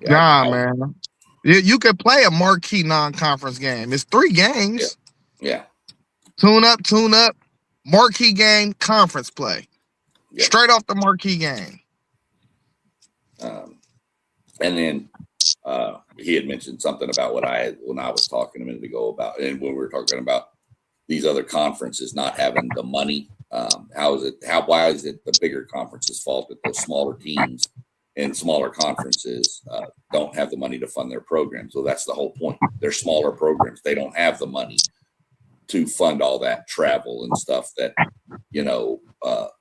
Yeah, man. You could play a marquee non-conference game. It's 3 games.
Yeah.
Tune up. Marquee game, conference play. Yeah. Straight off the marquee game.
And then he had mentioned something about when I was talking a minute ago about, and when we were talking about these other conferences not having the money. Why is it the bigger conferences' fault that those smaller teams and smaller conferences don't have the money to fund their programs? So that's the whole point. They're smaller programs. They don't have the money to fund all that travel and stuff that,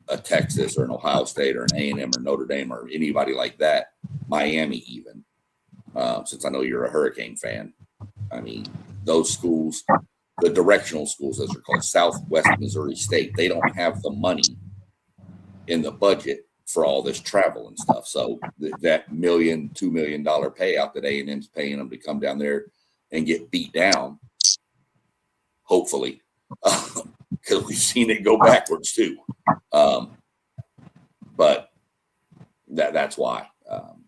a Texas or an Ohio State or an A&M or Notre Dame or anybody like that, Miami even, since I know you're a Hurricane fan. I mean, those schools, the directional schools, as they're called, Southwest Missouri State, they don't have the money in the budget for all this travel and stuff. So that $1 million, $2 million payout that A&M's paying them to come down there and get beat down, hopefully, because we've seen it go backwards too. But that's why.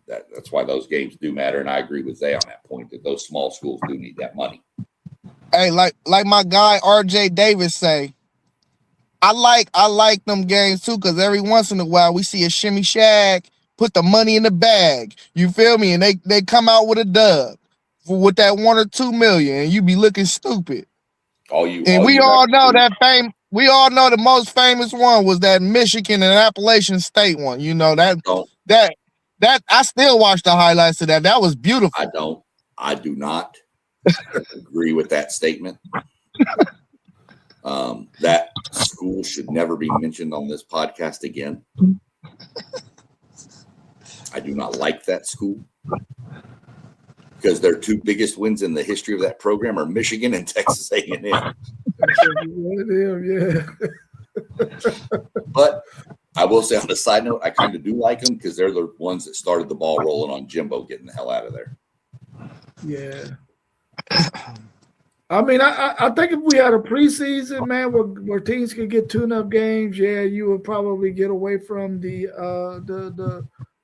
That's why those games do matter, and I agree with Zay on that point that those small schools do need that money.
Hey, like my guy RJ Davis say, I like them games too, because every once in a while we see a shimmy shag put the money in the bag. You feel me? And they come out with a dub with that 1 or 2 million, and you be looking stupid. We all know the most famous one was that Michigan and Appalachian State one. That I still watch the highlights of that. That was beautiful.
I do not agree with that statement. That school should never be mentioned on this podcast again. I do not like that school because their 2 biggest wins in the history of that program are Michigan and Texas A&M.
Yeah.
But I will say on a side note, I kind of do like them because they're the ones that started the ball rolling on Jimbo getting the hell out of there.
Yeah. I mean, I think if we had a preseason, man, where teams could get tune-up games, yeah, you would probably get away from the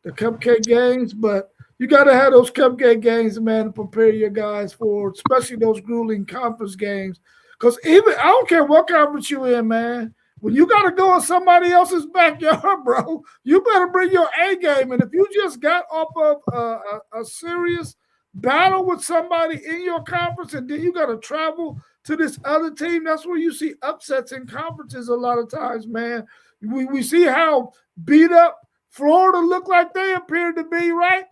cupcake games. But you got to have those cupcake games, man, to prepare your guys for, especially those grueling conference games. Because even I don't care what conference you in, man. When you got to go in somebody else's backyard, bro, you better bring your A game. And if you just got off of a serious battle with somebody in your conference, and then you got to travel to this other team. That's where you see upsets in conferences a lot of times, man. We see how beat up Florida looked like they appeared to be, right?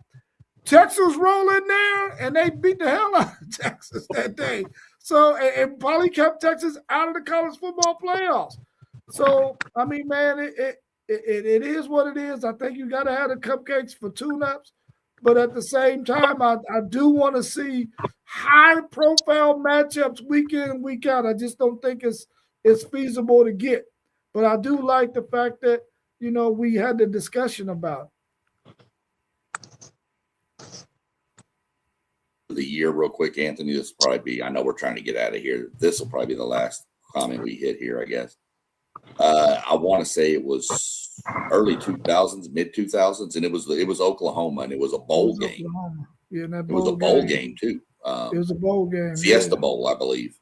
Texas roll in there, and they beat the hell out of Texas that day. So, and probably kept Texas out of the college football playoffs. So, I mean, man, it is what it is. I think you got to have the cupcakes for tune-ups. But at the same time, I do want to see high-profile matchups week in and week out. I just don't think it's feasible to get. But I do like the fact that, we had the discussion about
the year real quick, Anthony. This will probably be, I know we're trying to get out of here. This will probably be the last comment we hit here, I guess. I want to say it was early 2000s, mid 2000s, and it was Oklahoma, and it was a bowl game.
Yeah,
it was a bowl game too.
It was a bowl game,
Fiesta Bowl, I believe.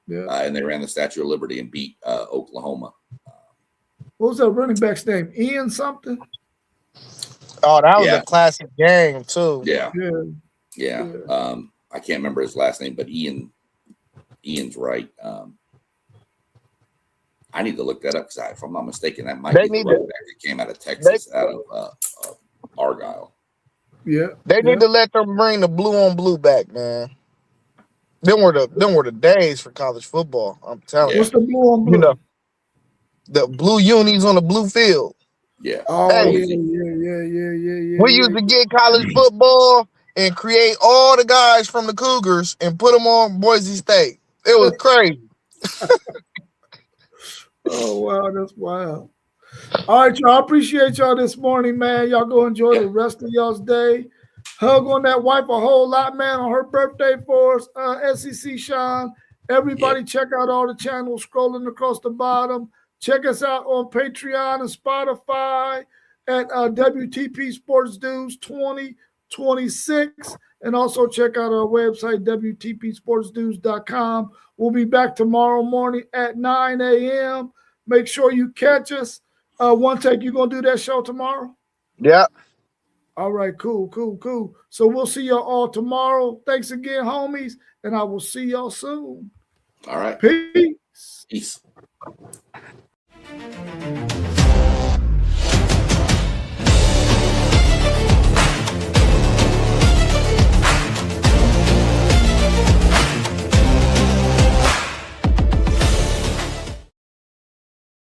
Yeah,
and they ran the Statue of Liberty and beat Oklahoma.
What was that running back's name? Ian something?
Oh, that was a classic game too.
Yeah. I can't remember his last name, but Ian's right. I need to look that up because, if I'm not mistaken, that might be the running back that came out of Texas, out of Argyle.
Yeah,
they need to let them bring the blue on blue back, man. Them were the days for college football. I'm telling you.
What's the blue on blue?
The blue unis on the blue field.
Yeah.
Oh, yeah.
We used to get college football and create all the guys from the Cougars and put them on Boise State. It was crazy.
Oh, wow, that's wild. All right, y'all. I appreciate y'all this morning, man. Y'all go enjoy the rest of y'all's day. Hug on that wife a whole lot, man, on her birthday for us. SEC Sean. Everybody check out all the channels scrolling across the bottom. Check us out on Patreon and Spotify at WTP Sports Dudes 2026. And also check out our website, WTPSportsDudes.com. We'll be back tomorrow morning at 9 a.m. Make sure you catch us. One Take, you going to do that show tomorrow?
Yeah.
All right, cool. So we'll see y'all all tomorrow. Thanks again, homies, and I will see y'all soon.
All right.
Peace.
Peace.